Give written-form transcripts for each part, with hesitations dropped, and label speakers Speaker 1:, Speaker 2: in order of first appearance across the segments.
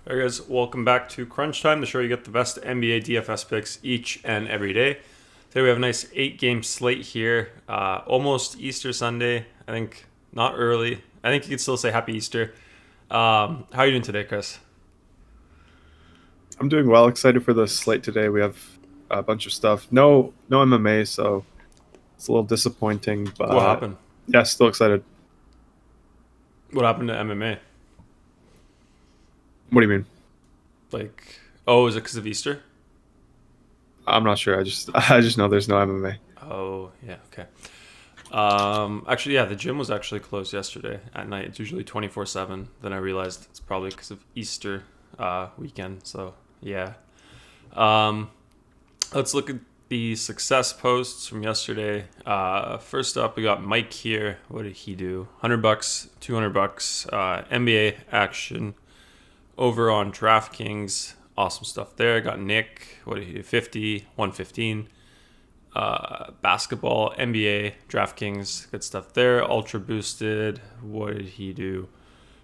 Speaker 1: Alright guys, welcome back to Crunch Time, the show you get the best NBA DFS picks each and every day. Today we have a nice 8-game slate here, almost Easter Sunday. I think not early. I think you could still say Happy Easter. How are you doing today, Chris?
Speaker 2: I'm doing well. Excited for the slate today. We have a bunch of stuff. No MMA, so it's a little disappointing. But
Speaker 1: What happened?
Speaker 2: Yeah, still excited.
Speaker 1: What happened to MMA?
Speaker 2: What do you mean?
Speaker 1: Like, oh, is it because of Easter?
Speaker 2: I'm not sure. I just know there's no MMA.
Speaker 1: Oh, yeah, okay. Actually, yeah, the gym was actually closed yesterday at night. It's usually 24/7. Then I realized it's probably because of Easter weekend. So, yeah. Let's look at the success posts from yesterday. First up, we got Mike here. What did he do? $100, $200, NBA action over on DraftKings. Awesome stuff there. Got Nick. What did he do? 50, 115. basketball, NBA, DraftKings, good stuff there. Ultra boosted. What did he do?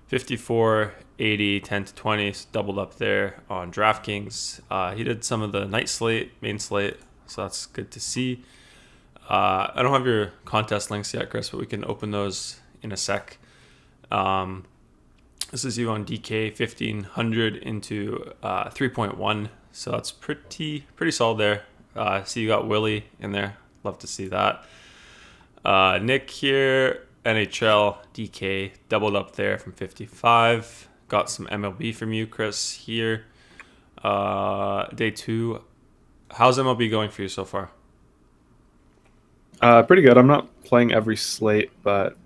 Speaker 1: 54, 80, 10 to 20, doubled up there on DraftKings. He did some of the night slate, main slate, so that's good to see. I don't have your contest links yet, Chris, but we can open those in a sec. This is you on DK 1500 into 3.1, so that's pretty solid there. See you got Willie in there. Love to see that. Nick here, NHL, DK, doubled up there from 55. Got some MLB from you, Chris, here. Day 2. How's MLB going for you so far?
Speaker 2: Pretty good. I'm not playing every slate, but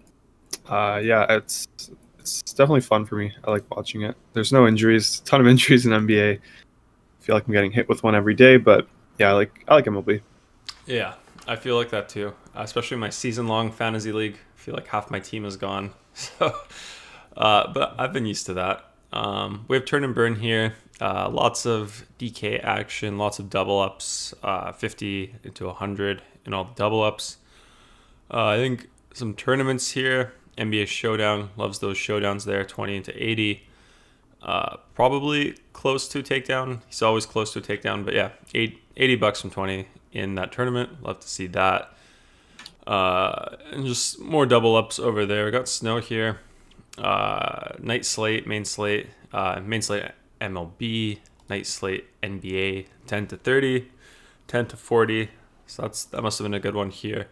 Speaker 2: yeah, it's definitely fun for me. I like watching it. There's no injuries, a ton of injuries in NBA. I feel like I'm getting hit with one every day, but yeah, I like MLB.
Speaker 1: Yeah, I feel like that too. Especially my season-long fantasy league. I feel like half my team is gone. So, but I've been used to that. We have turn and burn here. Lots of DK action, lots of double ups, 50 into 100 in all the double ups. I think some tournaments here. NBA Showdown, loves those showdowns there, 20 into 80. Probably close to takedown. He's always close to a takedown, but yeah, $80 from 20 in that tournament. Love to see that. And just more double ups over there. We got Snow here. Night slate, main slate MLB, night slate NBA, 10 to 30, 10 to 40. So that must have been a good one here.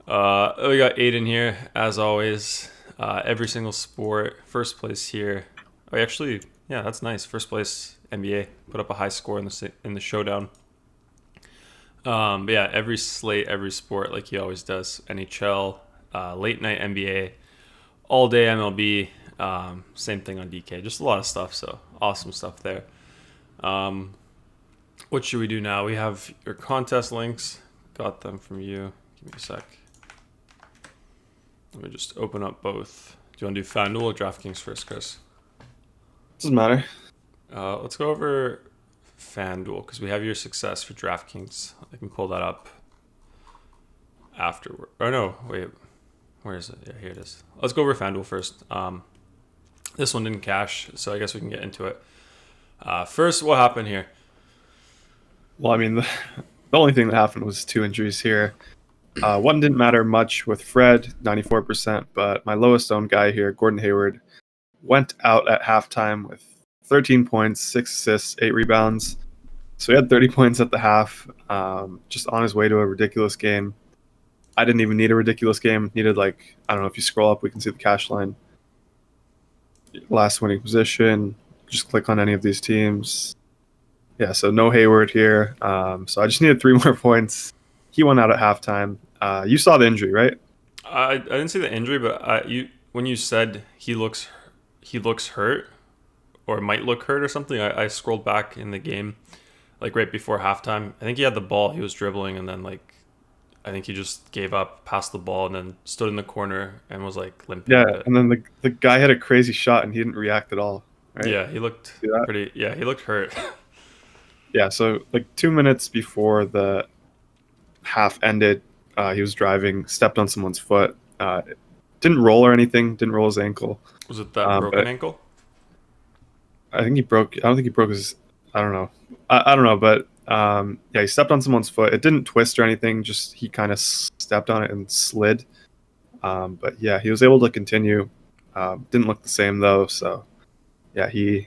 Speaker 1: We got Aiden here, as always. Every single sport, first place here. Oh, actually, yeah, that's nice. First place NBA, put up a high score in the showdown. But yeah, every slate, every sport, like he always does. NHL, late night NBA, all day MLB. Same thing on DK. Just a lot of stuff. So awesome stuff there. What should we do now? We have your contest links. Got them from you. Give me a sec. Let me just open up both. Do you want to do FanDuel or DraftKings first, Chris?
Speaker 2: Doesn't matter.
Speaker 1: Let's go over FanDuel because we have your success for DraftKings. I can pull that up afterward. Oh no, wait. Where is it? Yeah, here it is. Let's go over FanDuel first. This one didn't cash, so I guess we can get into it. First, what happened here?
Speaker 2: Well, I mean, the only thing that happened was 2 injuries here. One didn't matter much with Fred, 94%, but my lowest owned guy here, Gordon Hayward, went out at halftime with 13 points, 6 assists, 8 rebounds. So he had 30 points at the half, just on his way to a ridiculous game. I didn't even need a ridiculous game. Needed, like, I don't know, if you scroll up, we can see the cash line. Last winning position. Just click on any of these teams. Yeah, so no Hayward here. So I just needed 3 more points. He went out at halftime. You saw the injury, right?
Speaker 1: I didn't see the injury, but when you said he looks hurt or might look hurt or something, I scrolled back in the game, like right before halftime. I think he had the ball. He was dribbling, and then I think he just gave up, passed the ball, and then stood in the corner and was like limping.
Speaker 2: Yeah, and then the guy had a crazy shot and he didn't react at all. Right?
Speaker 1: Yeah, he looked pretty. Yeah, he looked hurt.
Speaker 2: Yeah, so like 2 minutes before the half ended, he was driving, stepped on someone's foot. Didn't roll or anything. Didn't roll his ankle.
Speaker 1: Was it that broken ankle?
Speaker 2: I think he broke. I don't think he broke his. I don't know. I don't know, but yeah, he stepped on someone's foot. It didn't twist or anything. Just he kind of stepped on it and slid. But yeah, he was able to continue. Didn't look the same though. So yeah, he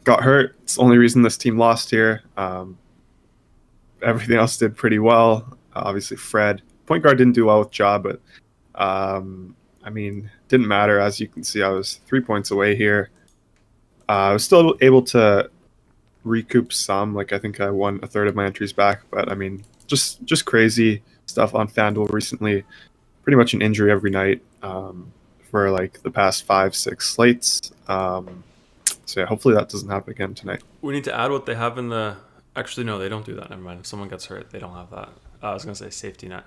Speaker 2: got hurt. It's the only reason this team lost here. Everything else did pretty well. Obviously, Fred, point guard, didn't do well with Ja, but I mean, didn't matter. As you can see, I was 3 points away here. I was still able to recoup some. Like, I think I won a third of my entries back. But I mean, just crazy stuff on FanDuel recently. Pretty much an injury every night for like the past 5-6 slates. So yeah, hopefully that doesn't happen again tonight.
Speaker 1: We need to add what they have in the. Actually, no, they don't do that. Never mind. If someone gets hurt, they don't have that. I was gonna say safety net.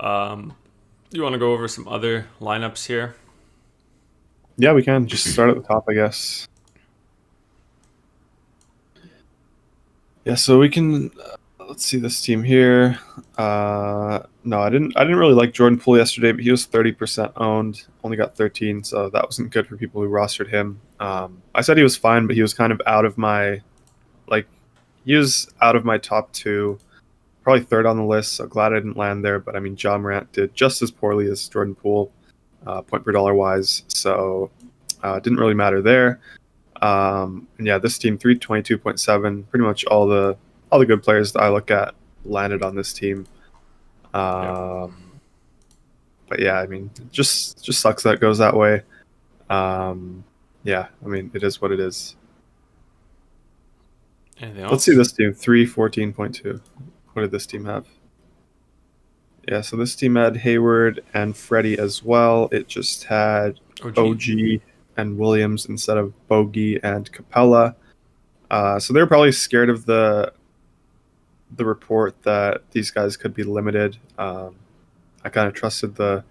Speaker 1: You want to go over some other lineups here?
Speaker 2: Yeah, we can. Just start at the top, I guess. Yeah, so we can. Let's see this team here. No, I didn't. I didn't really like Jordan Poole yesterday, but he was 30% owned. Only got 13, so that wasn't good for people who rostered him. I said he was fine, but he was kind of out of my like. He was out of my top two, probably third on the list. So glad I didn't land there. But I mean, Ja Morant did just as poorly as Jordan Poole, point per dollar wise. So didn't really matter there. And yeah, this team 322.7. Pretty much all the good players that I look at landed on this team. But yeah, I mean, just sucks that it goes that way. Yeah, I mean, it is what it is.
Speaker 1: Anything else?
Speaker 2: Let's see this team 314.2. What did this team have? Yeah, so this team had Hayward and Freddie as well. It just had OG and Williams instead of Bogey and Capella. So they're probably scared of the report that these guys could be limited. I kind of trusted their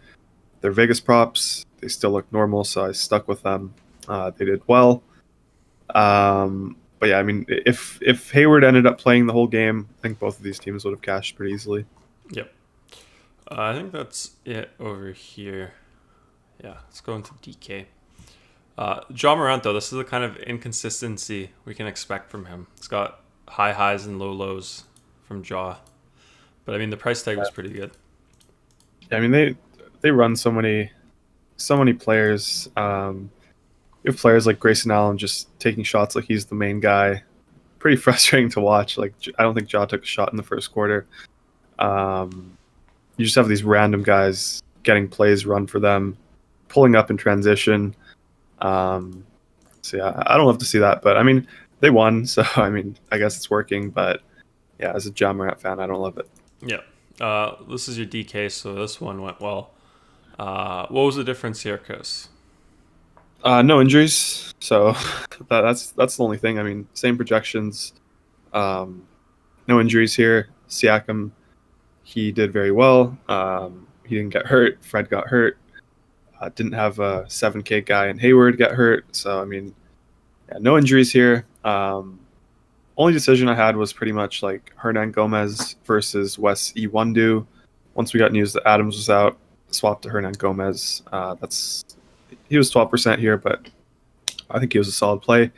Speaker 2: Vegas props. They still look normal, so I stuck with them. They did well. But yeah, I mean, if Hayward ended up playing the whole game, I think both of these teams would have cashed pretty easily.
Speaker 1: Yep. I think that's it over here. Yeah, let's go into DK. Ja Maranto, this is the kind of inconsistency we can expect from him. It's got high highs and low lows from Ja. But I mean, the price tag was pretty good.
Speaker 2: Yeah, I mean, they run so many players. You have players like Grayson Allen just taking shots like he's the main guy. Pretty frustrating to watch. Like, I don't think Ja took a shot in the first quarter. You just have these random guys getting plays run for them, pulling up in transition. So yeah, I don't love to see that, but I mean, they won, so I mean, I guess it's working. But yeah, as a Ja Morant fan, I don't love it.
Speaker 1: Yeah. This is your DK, so this one went well. What was the difference here, Chris?
Speaker 2: No injuries, so that's the only thing. I mean, same projections. No injuries here. Siakam, he did very well. He didn't get hurt. Fred got hurt. Didn't have a 7K guy, and Hayward get hurt. So I mean, yeah, no injuries here. Only decision I had was pretty much like Hernan Gomez versus Wes Iwundu. Once we got news that Adams was out, swapped to Hernan Gomez. He was 12% here, but I think he was a solid play.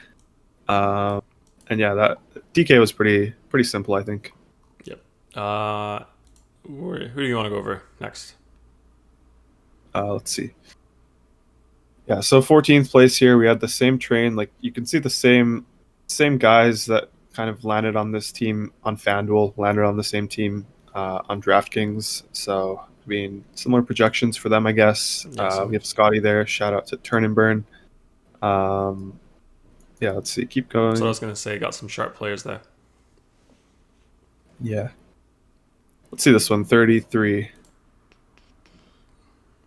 Speaker 2: And yeah, that DK was pretty simple, I think.
Speaker 1: Yep. Who do you want to go over next?
Speaker 2: Let's see. Yeah, so 14th place here, we had the same train. Like, you can see the same guys that kind of landed on this team on FanDuel, landed on the same team on DraftKings. So I mean, similar projections for them, I guess. We have Scotty there. Shout out to Turn and Burn. Yeah, let's see. Keep going.
Speaker 1: So I was going to say, got some sharp players there.
Speaker 2: Yeah. Let's see this one, 33.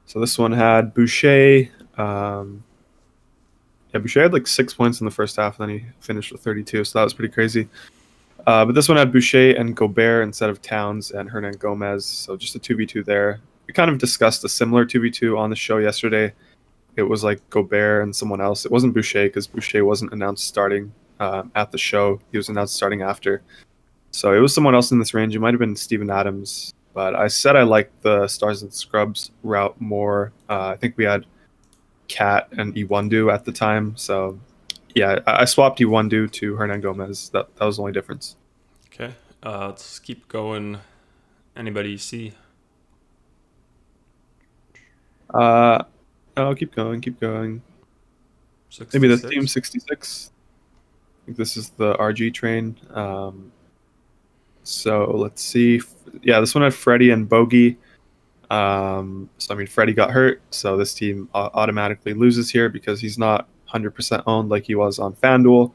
Speaker 2: So this one had Boucher. Yeah, Boucher had like 6 points in the first half, and then he finished with 32, so that was pretty crazy. But this one had Boucher and Gobert instead of Towns and Hernan Gomez, so just a 2v2 there. We kind of discussed a similar 2v2 on the show yesterday. It was like Gobert and someone else. It wasn't Boucher because Boucher wasn't announced starting at the show. He was announced starting after. So it was someone else in this range. It might have been Steven Adams. But I said I liked the Stars and Scrubs route more. I think we had Cat and Iwundu at the time. So yeah, I swapped Iwundu to Hernan Gomez. That was the only difference.
Speaker 1: Okay. Let's keep going. Anybody you see?
Speaker 2: Oh, keep going.
Speaker 1: 66?
Speaker 2: Maybe this team 66. I think this is the RG train. So let's see. Yeah, this one had Freddie and Bogey. So I mean, Freddie got hurt, so this team automatically loses here because he's not 100% owned like he was on FanDuel.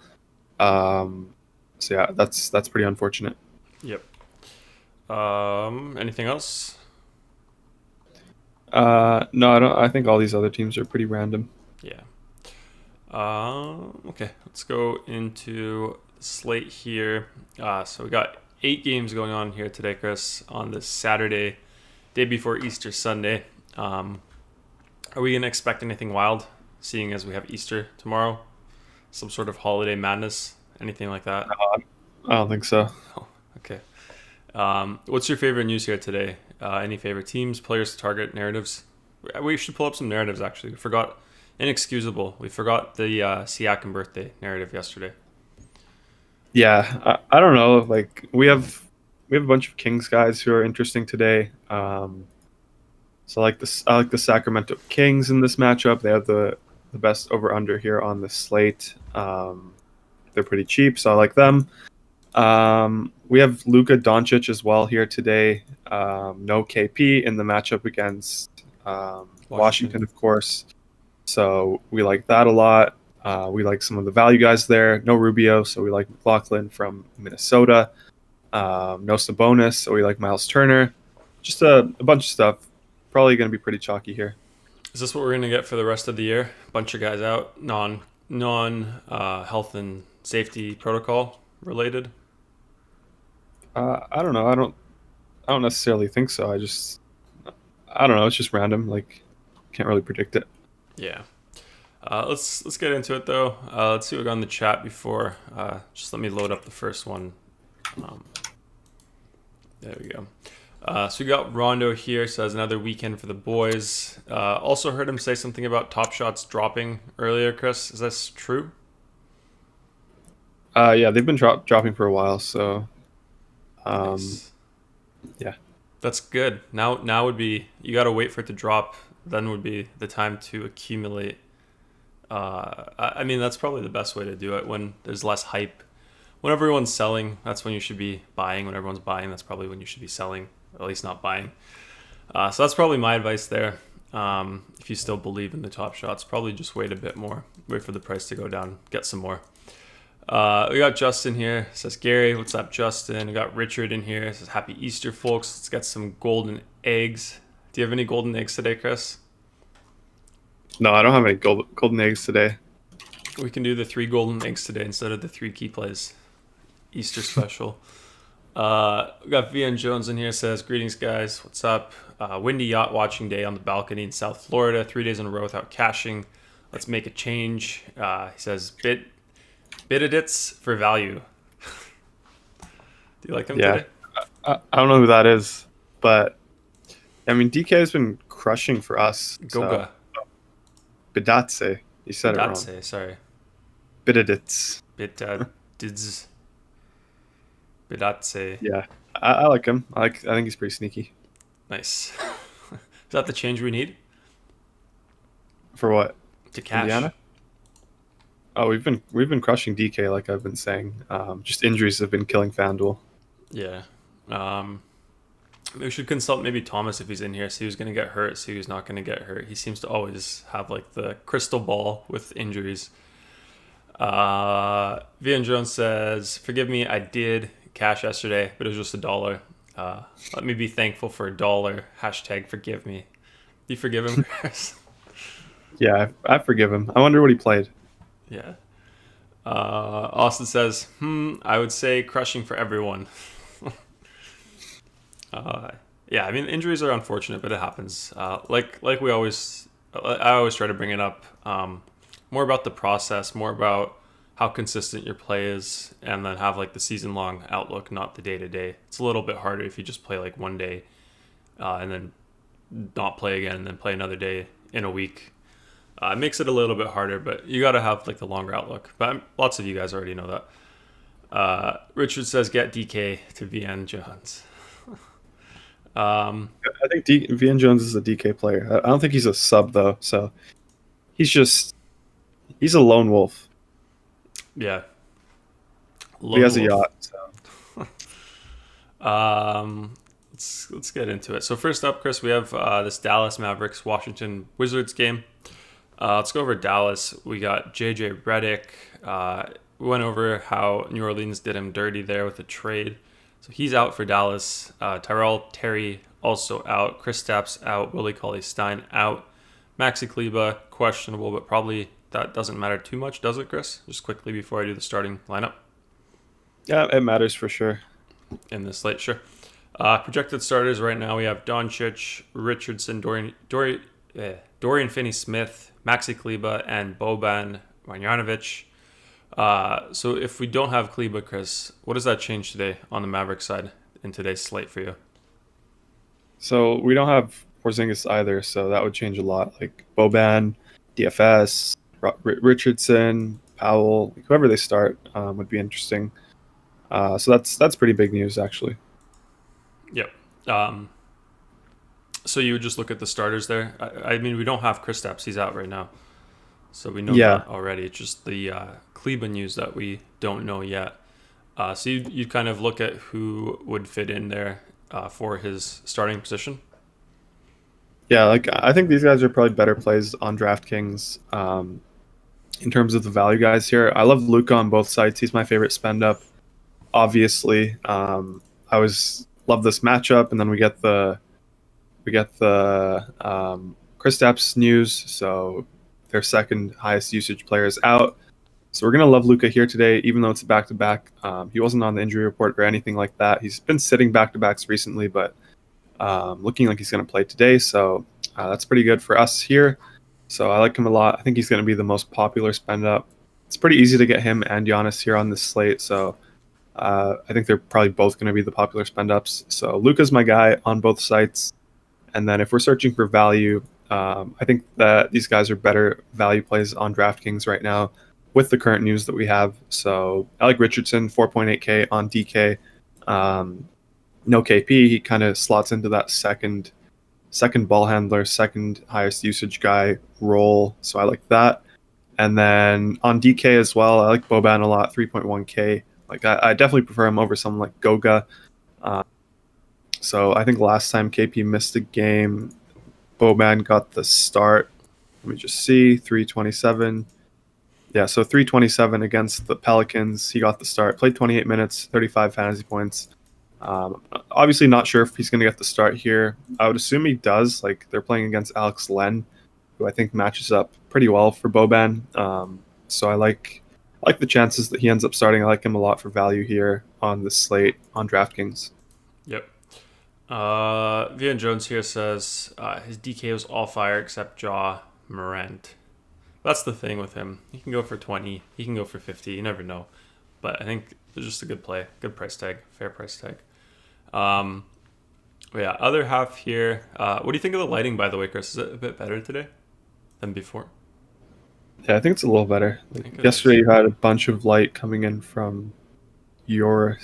Speaker 2: So yeah, that's pretty unfortunate.
Speaker 1: Yep. Anything else?
Speaker 2: No, I don't. I think all these other teams are pretty random.
Speaker 1: Yeah. Okay, let's go into the slate here. So we got 8 games going on here today, Chris, on this Saturday, day before Easter Sunday. Are we going to expect anything wild, seeing as we have Easter tomorrow? Some sort of holiday madness? Anything like that?
Speaker 2: I don't think so.
Speaker 1: Oh, okay. What's your favorite news here today? Any favorite teams, players to target, narratives? We should pull up some narratives, actually. We forgot, inexcusable. We forgot the Siakam birthday narrative yesterday.
Speaker 2: Yeah, I don't know. Like we have a bunch of Kings guys who are interesting today. So I like the Sacramento Kings in this matchup. They have the best over under here on the slate. They're pretty cheap, so I like them. We have Luka Doncic as well here today. No KP in the matchup against Washington, of course. So we like that a lot. We like some of the value guys there. No Rubio, so we like Mclaughlin from Minnesota. No Sabonis, so we like Miles Turner. Just a bunch of stuff. Probably going to be pretty chalky here.
Speaker 1: Is this what we're going to get for the rest of the year? Bunch of guys out, non health and safety protocol related?
Speaker 2: I don't know. I don't necessarily think so. I don't know. It's just random. Like, can't really predict it.
Speaker 1: Yeah. Let's get into it though. Let's see what we got in the chat before. Just let me load up the first one. There we go. So we got Rondo here. Says another weekend for the boys. Also heard him say something about Top Shots dropping earlier. Chris, is this true?
Speaker 2: Yeah, they've been dropping for a while. So,
Speaker 1: Nice.
Speaker 2: yeah.
Speaker 1: That's good. Now would be, you got to wait for it to drop. Then would be the time to accumulate. I mean, that's probably the best way to do it when there's less hype. When everyone's selling, that's when you should be buying. When everyone's buying, that's probably when you should be selling, or at least not buying. So that's probably my advice there. If you still believe in the Top Shots, probably just wait a bit more. Wait for the price to go down. Get some more. We got Justin here. Says, Gary, what's up, Justin? We got Richard in here. Says, happy Easter, folks. Let's get some golden eggs. Do you have any golden eggs today, Chris?
Speaker 2: No, I don't have any golden eggs today.
Speaker 1: We can do the 3 golden eggs today instead of the 3 key plays. Easter special. We got VN Jones in here. Says, greetings, guys. What's up? Windy yacht watching day on the balcony in South Florida. 3 days in a row without cashing. Let's make a change. He says, Bididits for value. Do you like him today?
Speaker 2: I don't know who that is, but I mean DK has been crushing for us.
Speaker 1: Goga.
Speaker 2: So. Bidatse. You said it wrong.
Speaker 1: Sorry.
Speaker 2: Bididits.
Speaker 1: Bidids. Bidatse.
Speaker 2: Yeah, I like him. I think he's pretty sneaky.
Speaker 1: Nice. Is that the change we need?
Speaker 2: For what?
Speaker 1: To cash.
Speaker 2: Indiana? Oh, we've been crushing DK like I've been saying. Just injuries have been killing FanDuel.
Speaker 1: Yeah. We should consult maybe Thomas if he's in here. See who's going to get hurt. See who's not going to get hurt. He seems to always have like the crystal ball with injuries. Vian Jones says, forgive me, I did cash yesterday, but it was just $1. Let me be thankful for $1. Hashtag forgive me. Do you forgive him, Chris?
Speaker 2: Yeah, I forgive him. I wonder what he played.
Speaker 1: Yeah. Austin says, I would say crushing for everyone. Yeah, I mean, injuries are unfortunate, but it happens. Like I always try to bring it up. More about the process, more about how consistent your play is, and then have like the season-long outlook, not the day-to-day. It's a little bit harder if you just play like one day and then not play again and then play another day in a week. It makes it a little bit harder, but you got to have like the longer outlook. But lots of you guys already know that. Richard says, get DK to VN Jones.
Speaker 2: I think VN Jones is a DK player. I don't think he's a sub though, so he's a lone wolf.
Speaker 1: Yeah.
Speaker 2: He has a yacht.
Speaker 1: So. Let's get into it. So first up, Chris, we have this Dallas Mavericks Washington Wizards game. Let's go over Dallas. We got JJ Redick. We went over how New Orleans did him dirty there with a trade. So he's out for Dallas. Tyrell Terry also out. Kristaps out. Willie Cauley-Stein out. Maxi Kleber questionable, but probably that doesn't matter too much, does it, Chris? Just quickly before I do the starting lineup.
Speaker 2: Yeah, it matters for sure.
Speaker 1: In this slate, sure. Projected starters right now, we have Doncic, Richardson, Dorian Finney-Smith, Maxi Kleber, and Boban Marjanovic. So if we don't have Kleber, Chris, what does that change today on the Mavericks side? in today's slate for you?
Speaker 2: So we don't have Porzingis either, so that would change a lot. Like Boban, DFS, Richardson, Powell, whoever they start would be interesting. So that's pretty big news, actually.
Speaker 1: Yep. So you would just look at the starters there. I mean, we don't have Kristaps; he's out right now, so we know
Speaker 2: Yeah,
Speaker 1: that already. It's just the Cleveland news that we don't know yet. So you kind of look at who would fit in there for his starting position.
Speaker 2: yeah. Like I think these guys are probably better plays on DraftKings. In terms of the value guys here, I love Luka on both sides. He's my favorite spend up. Obviously, I always love this matchup, and then we get the Kristaps news, so their second highest usage player is out. So we're gonna love Luka here today, even though it's a back-to-back. He wasn't on the injury report or anything like that. He's been sitting back-to-backs recently, but looking like he's gonna play today. So that's pretty good for us here. So I like him a lot. I think he's gonna be the most popular spend up. It's pretty easy to get him and Giannis here on this slate. So I think they're probably both going to be the popular spend ups. So Luka's my guy on both sites. And then if we're searching for value, I think that these guys are better value plays on DraftKings right now with the current news that we have. So I like Richardson, 4.8K on DK. No KP, he kind of slots into that second ball handler, second highest usage guy role. So I like that. And then on DK as well, I like Boban a lot, 3.1K. Like I definitely prefer him over someone like Goga. So I think last time KP missed a game, Boban got the start. Let me just see, 327. Yeah, so 327 against the Pelicans. He got the start, played 28 minutes, 35 fantasy points. Obviously not sure if he's going to get the start here. I would assume he does. Like they're playing against Alex Len, who I think matches up pretty well for Boban. So I like the chances that he ends up starting. I like him a lot for value here on the slate on DraftKings.
Speaker 1: Yep. Vian Jones here says his DK was all fire except Jaw Morant. That's the thing with him. He can go for 20. He can go for 50. You never know. But I think it's just a good play. Good price tag. Fair price tag. But yeah, other half here. What do you think of the lighting, by the way, Chris? Is it a bit better today than before?
Speaker 2: Yeah, I think it's a little better. Like yesterday, you had a bunch of light coming in from I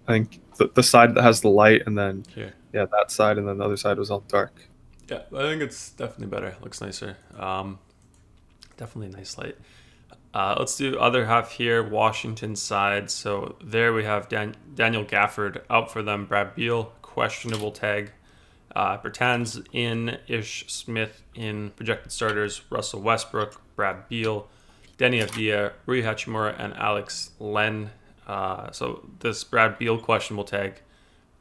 Speaker 2: think the side that has the light, and then that side, and then the other side was all dark.
Speaker 1: Yeah, I think it's definitely better. Looks nicer. Definitely a nice light. Let's do other half here, Washington side. So there we have Daniel Gafford out for them. Brad Beal, questionable tag. Bertans in, Ish Smith in, projected starters, Russell Westbrook, Brad Beal, Denny Avdija, Rui Hachimura, and Alex Len. So this Brad Beal questionable tag,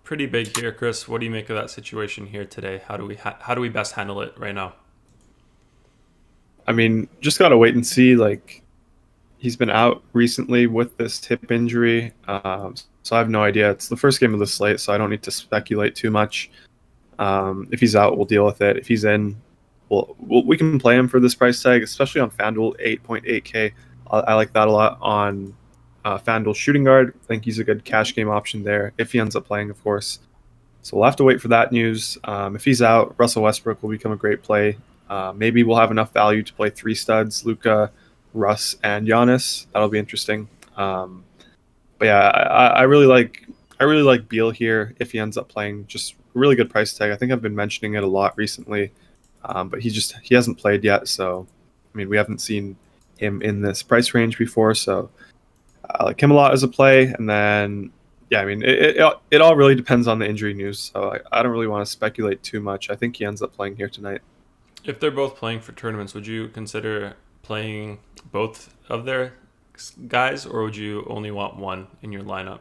Speaker 1: pretty big here, Chris. What do you make of that situation here today? How do we best handle it right now?
Speaker 2: I mean, just gotta wait and see. Like, he's been out recently with this hip injury, so I have no idea. It's the first game of the slate, so I don't need to speculate too much. If he's out, we'll deal with it. If he's in, we can play him for this price tag, especially on FanDuel, 8.8K. I like that a lot on FanDuel shooting guard. I think he's a good cash game option there if he ends up playing, of course. So we'll have to wait for that news. If he's out, Russell Westbrook will become a great play. Maybe we'll have enough value to play three studs, Luka, Russ, and Giannis. That'll be interesting. But yeah, I really like Beal here if he ends up playing. Just a really good price tag. I think I've been mentioning it a lot recently, but he hasn't played yet. So I mean, we haven't seen him in this price range before. So I like him a lot as a play. And then yeah, I mean, it all really depends on the injury news. So I don't really want to speculate too much. I think he ends up playing here tonight.
Speaker 1: If they're both playing for tournaments, would you consider playing both of their guys, or would you only want one in your lineup?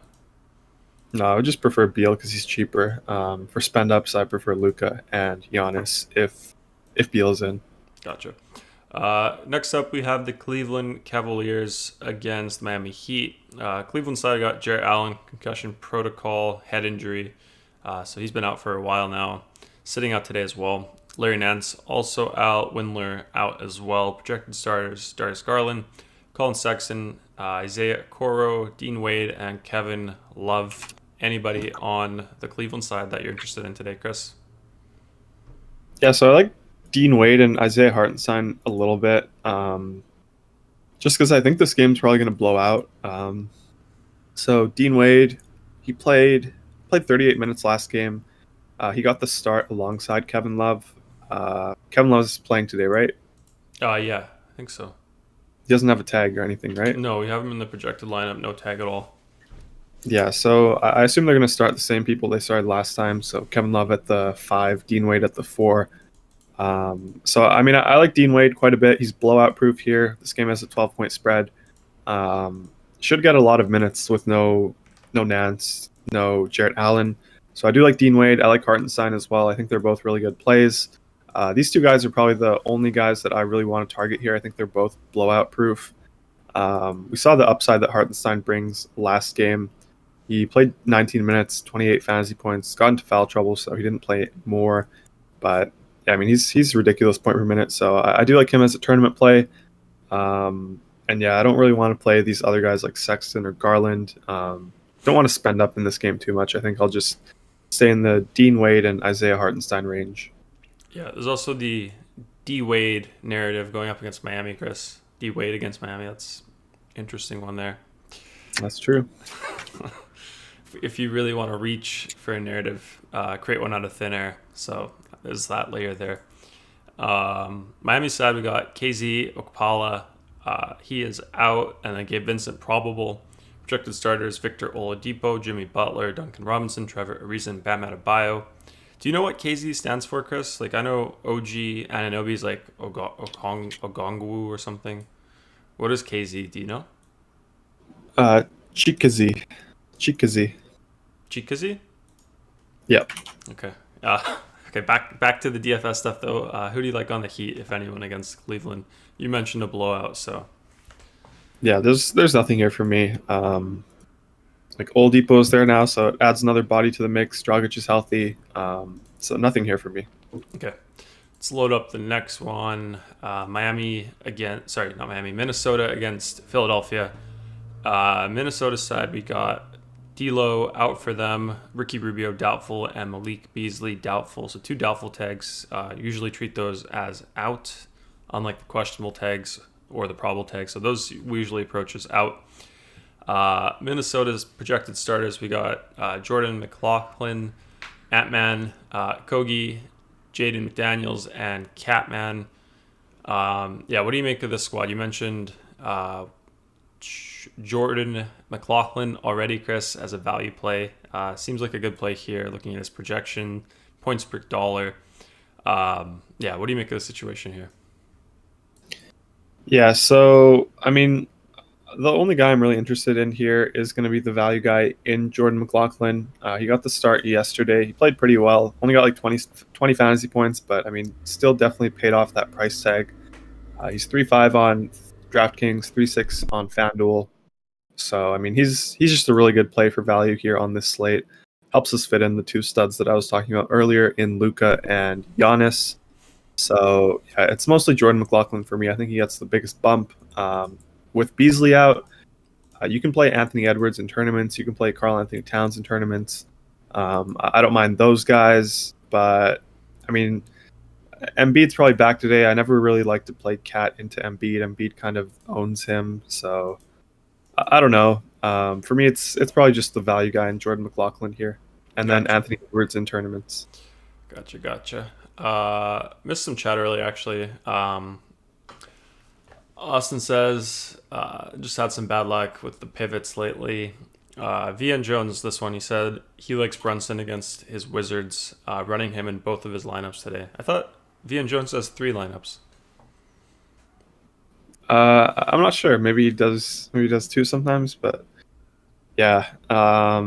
Speaker 2: No, I would just prefer Beal because he's cheaper. For spend ups, I prefer Luka and Giannis if Beal's in.
Speaker 1: Gotcha. Next up, we have the Cleveland Cavaliers against the Miami Heat. Cleveland side got Jarrett Allen, concussion protocol, head injury. So he's been out for a while now, sitting out today as well. Larry Nance also out, Windler out as well. Projected starters, Darius Garland, Colin Sexton, Isaiah Okoro, Dean Wade, and Kevin Love. anybody on the Cleveland side that you're interested in today, Chris?
Speaker 2: Yeah, so I like Dean Wade and Isaiah Hartenstein a little bit, just because I think this game's probably going to blow out. So Dean Wade, he played 38 minutes last game. He got the start alongside Kevin Love. Kevin Love's playing today, right?
Speaker 1: Yeah, I think so.
Speaker 2: He doesn't have a tag or anything, right?
Speaker 1: No, we have him in the projected lineup, no tag at all.
Speaker 2: Yeah, so I assume they're going to start the same people they started last time. So Kevin Love at the 5, Dean Wade at the 4. So I mean, I like Dean Wade quite a bit. He's blowout proof here. This game has a 12-point spread. Should get a lot of minutes with no Nance, no Jarrett Allen. So I do like Dean Wade. I like Hartenstein as well. I think they're both really good plays. These two guys are probably the only guys that I really want to target here. I think they're both blowout proof. We saw the upside that Hartenstein brings last game. He played 19 minutes, 28 fantasy points, got into foul trouble, so he didn't play more. But yeah, I mean, he's ridiculous point per minute. So I do like him as a tournament play. And yeah, I don't really want to play these other guys like Sexton or Garland. Don't want to spend up in this game too much. I think I'll just stay in the Dean Wade and Isaiah Hartenstein range.
Speaker 1: Yeah, there's also the D Wade narrative going up against Miami, Chris. D Wade against Miami. That's an interesting one there.
Speaker 2: That's true.
Speaker 1: If you really want to reach for a narrative, create one out of thin air. So there's that layer there. Miami side, we got KZ Okpala. He is out, and then Gabe Vincent probable. Projected starters: Victor Oladipo, Jimmy Butler, Duncan Robinson, Trevor Ariza, and Bam Adebayo. Do you know what KZ stands for, Chris? Like, I know OG Anunoby is like Ogongwu or something. What is KZ? Do you know?
Speaker 2: Chikazi.
Speaker 1: Chikazi?
Speaker 2: Yep.
Speaker 1: Okay. Okay. Back to the DFS stuff though. Who do you like on the Heat, if anyone, against Cleveland? You mentioned a blowout, so.
Speaker 2: Yeah, there's nothing here for me. Like Oladipo's there now, so it adds another body to the mix. Dragic is healthy, so nothing here for me.
Speaker 1: Okay. Let's load up the next one. Miami again. Sorry, not Miami. Minnesota against Philadelphia. Minnesota side, we got D'Lo out for them, Ricky Rubio doubtful, and Malik Beasley doubtful. So 2 doubtful tags. Usually treat those as out, unlike the questionable tags or the probable tags. So those we usually approach as out. Minnesota's projected starters, we got Jordan Mclaughlin, Ant-Man, Kogi, Jaden McDaniels, and Catman. Yeah, what do you make of this squad? You mentioned Jordan Mclaughlin already, Chris, as a value play. Seems like a good play here, looking at his projection, points per dollar. Yeah, what do you make of the situation here?
Speaker 2: Yeah, so I mean, the only guy I'm really interested in here is going to be the value guy in Jordan McLaughlin. He got the start yesterday. He played pretty well. Only got like 20 fantasy points, but I mean, still definitely paid off that price tag. He's 3.5 on DraftKings, 3.6 on FanDuel. So I mean, he's just a really good play for value here on this slate. Helps us fit in the 2 studs that I was talking about earlier in Luka and Giannis. So yeah, it's mostly Jordan McLaughlin for me. I think he gets the biggest bump. With Beasley out, you can play Anthony Edwards in tournaments. You can play Karl Anthony Towns in tournaments. I don't mind those guys, but I mean, Embiid's probably back today. I never really like to play Cat into Embiid. Embiid kind of owns him, so I don't know. For me, it's probably just the value guy in Jordan McLaughlin here, and then Anthony Edwards in tournaments.
Speaker 1: Gotcha. Missed some chat earlier, actually. Austin says, just had some bad luck with the pivots lately. VN Jones, this one, he said he likes Brunson against his Wizards, running him in both of his lineups today. I thought VN Jones has 3 lineups.
Speaker 2: I'm not sure. Maybe he does 2 sometimes, but yeah. I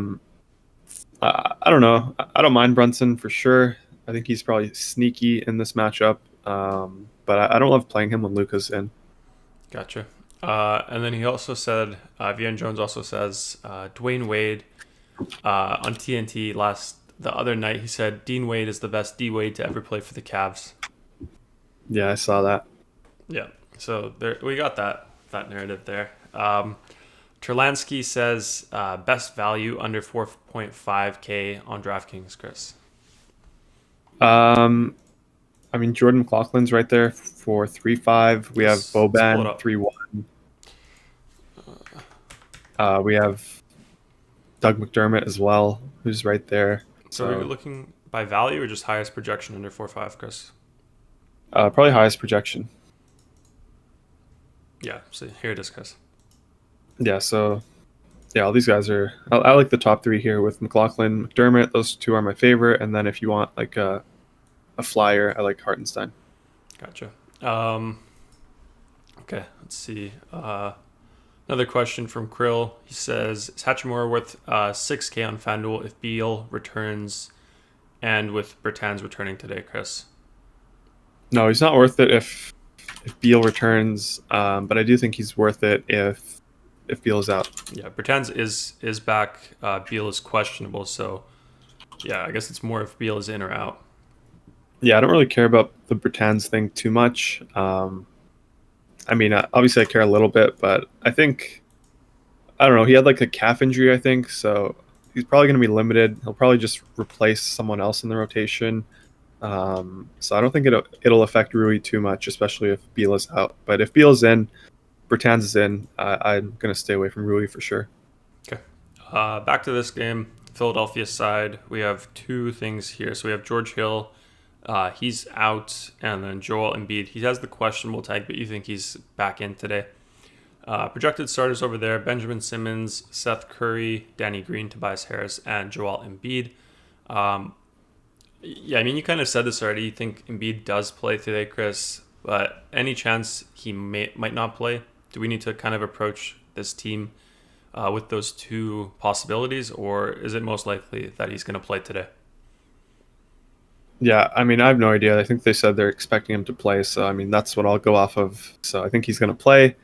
Speaker 2: don't know. I don't mind Brunson for sure. I think he's probably sneaky in this matchup, but I don't love playing him when Luka's in.
Speaker 1: Gotcha. And then he also said, VN Jones also says, Dwayne Wade on TNT the other night, he said Dean Wade is the best D Wade to ever play for the Cavs.
Speaker 2: Yeah, I saw that.
Speaker 1: Yeah. So there we got that narrative there. Terlansky says best value under 4.5K on DraftKings, Chris.
Speaker 2: I mean, Jordan McLaughlin's right there for 3.5. We have
Speaker 1: Let's pull it
Speaker 2: Boban
Speaker 1: up.
Speaker 2: 3.1. We have Doug McDermott as well, who's right there.
Speaker 1: So are you looking by value or just highest projection under 4.5, Chris?
Speaker 2: Probably highest projection.
Speaker 1: Yeah, so here it is, Chris.
Speaker 2: Yeah, so yeah, all these guys are. I like the top three here with McLaughlin, McDermott. Those two are my favorite. And then if you want like a flyer, I like Hartenstein.
Speaker 1: Gotcha. Okay, let's see. Another question from Krill. He says, is Hachimura worth 6K on FanDuel if Beal returns and with Bertans returning today, Chris?
Speaker 2: No, he's not worth it if Beal returns, but I do think he's worth it if Beal is out.
Speaker 1: Yeah, Bertans is back. Beal is questionable, so yeah, I guess it's more if Beal is in or out.
Speaker 2: Yeah, I don't really care about the Bertans thing too much. I mean, obviously I care a little bit, but I think, I don't know, he had like a calf injury, I think, so he's probably going to be limited. He'll probably just replace someone else in the rotation. So I don't think it'll affect Rui too much, especially if Beal is out. But if Beal is in, Bertans is in, I'm going to stay away from Rui for sure.
Speaker 1: Okay. Back to this game, Philadelphia side, we have two things here. So we have George Hill. He's out, and then Joel Embiid. He has the questionable tag, but you think he's back in today. Projected starters over there, Benjamin Simmons, Seth Curry, Danny Green, Tobias Harris, and Joel Embiid. Yeah, I mean, you kind of said this already. You think Embiid does play today, Chris, but any chance he might not play? Do we need to kind of approach this team with those two possibilities, or is it most likely that he's going to play today?
Speaker 2: Yeah, I mean, I have no idea. I think they said they're expecting him to play, so I mean, that's what I'll go off of. So I think he's going to play.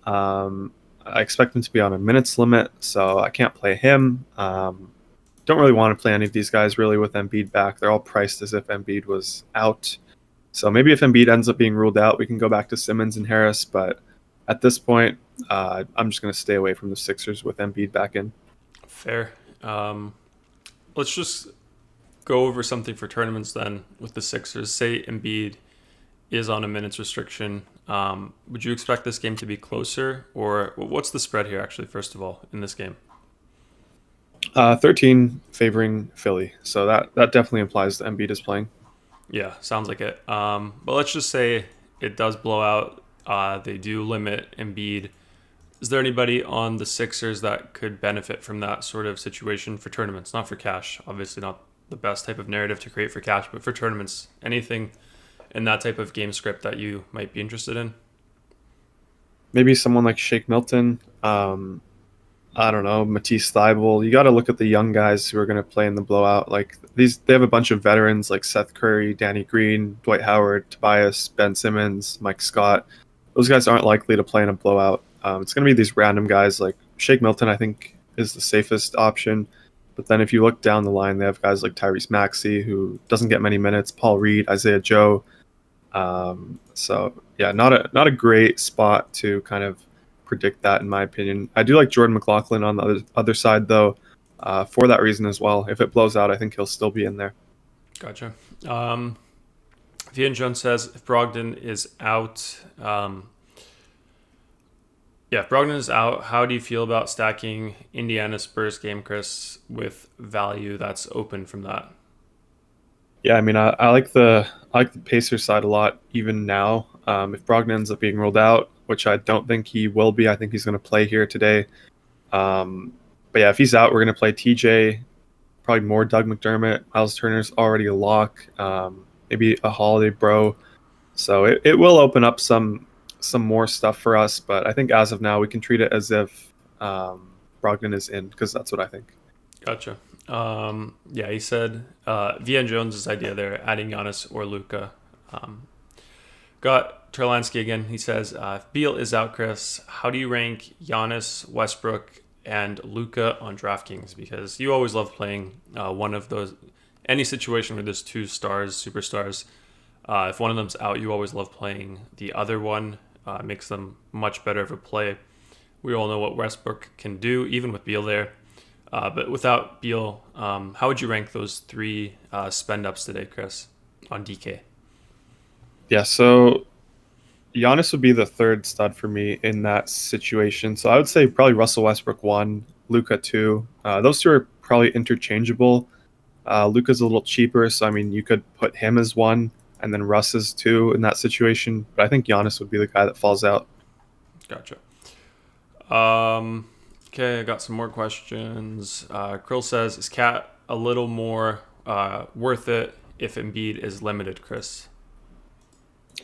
Speaker 2: I expect him to be on a minutes limit, so I can't play him. Don't really want to play any of these guys really with Embiid back. They're all priced as if Embiid was out. So maybe if Embiid ends up being ruled out, we can go back to Simmons and Harris. But at this point, I'm just going to stay away from the Sixers with Embiid back in.
Speaker 1: Fair. Let's just go over something for tournaments then with the Sixers. Say Embiid is on a minutes restriction. Would you expect this game to be closer? Or what's the spread here, actually, first of all, in this game?
Speaker 2: 13 favoring Philly. So that definitely implies that Embiid is playing.
Speaker 1: Yeah, sounds like it. But let's just say it does blow out. They do limit Embiid. Is there anybody on the Sixers that could benefit from that sort of situation for tournaments? Not for cash. Obviously not the best type of narrative to create for cash, but for tournaments. Anything in that type of game script that you might be interested in?
Speaker 2: Maybe someone like Shake Milton. I don't know, Matisse Thybulle. You got to look at the young guys who are going to play in the blowout. Like they have a bunch of veterans like Seth Curry, Danny Green, Dwight Howard, Tobias, Ben Simmons, Mike Scott. Those guys aren't likely to play in a blowout. It's going to be these random guys like Shake Milton, I think, is the safest option. But then if you look down the line, they have guys like Tyrese Maxey, who doesn't get many minutes, Paul Reed, Isaiah Joe. So yeah, not a great spot to kind of predict that, in my opinion. I do like Jordan McLaughlin on the other side, though, for that reason as well. If it blows out, I think he'll still be in there.
Speaker 1: Gotcha. Vian Jones says if Brogdon is out, if Brogdon is out, how do you feel about stacking Indiana Spurs game, Chris, with value that's open from that?
Speaker 2: Yeah, I mean, I like the Pacers side a lot even now. If Brogdon ends up being ruled out, which I don't think he will be, I think he's going to play here today. But yeah, if he's out, we're going to play TJ, probably more Doug McDermott. Miles Turner's already a lock. Maybe a Holiday Bro. So it will open up some more stuff for us, but I think as of now, we can treat it as if Brogdon is in, because that's what I think.
Speaker 1: Gotcha. Yeah, he said Vian Jones' idea there, adding Giannis or Luka. Got Terlansky again. He says, if Beal is out, Chris, how do you rank Giannis, Westbrook, and Luka on DraftKings? Because you always love playing one of those. Any situation where there's two superstars. If one of them's out, you always love playing the other one. Makes them much better of a play. We all know what Westbrook can do, even with Beal there. But without Beal, how would you rank those three spend ups today, Chris, on DK?
Speaker 2: Yeah, so Giannis would be the third stud for me in that situation. So I would say probably Russell Westbrook 1, Luka 2. Those two are probably interchangeable. Luka's a little cheaper, so I mean you could put him as 1 and then Russ as 2 in that situation. But I think Giannis would be the guy that falls out.
Speaker 1: Gotcha. Okay, I got some more questions. Krill says, is Cat a little more worth it if Embiid is limited, Chris?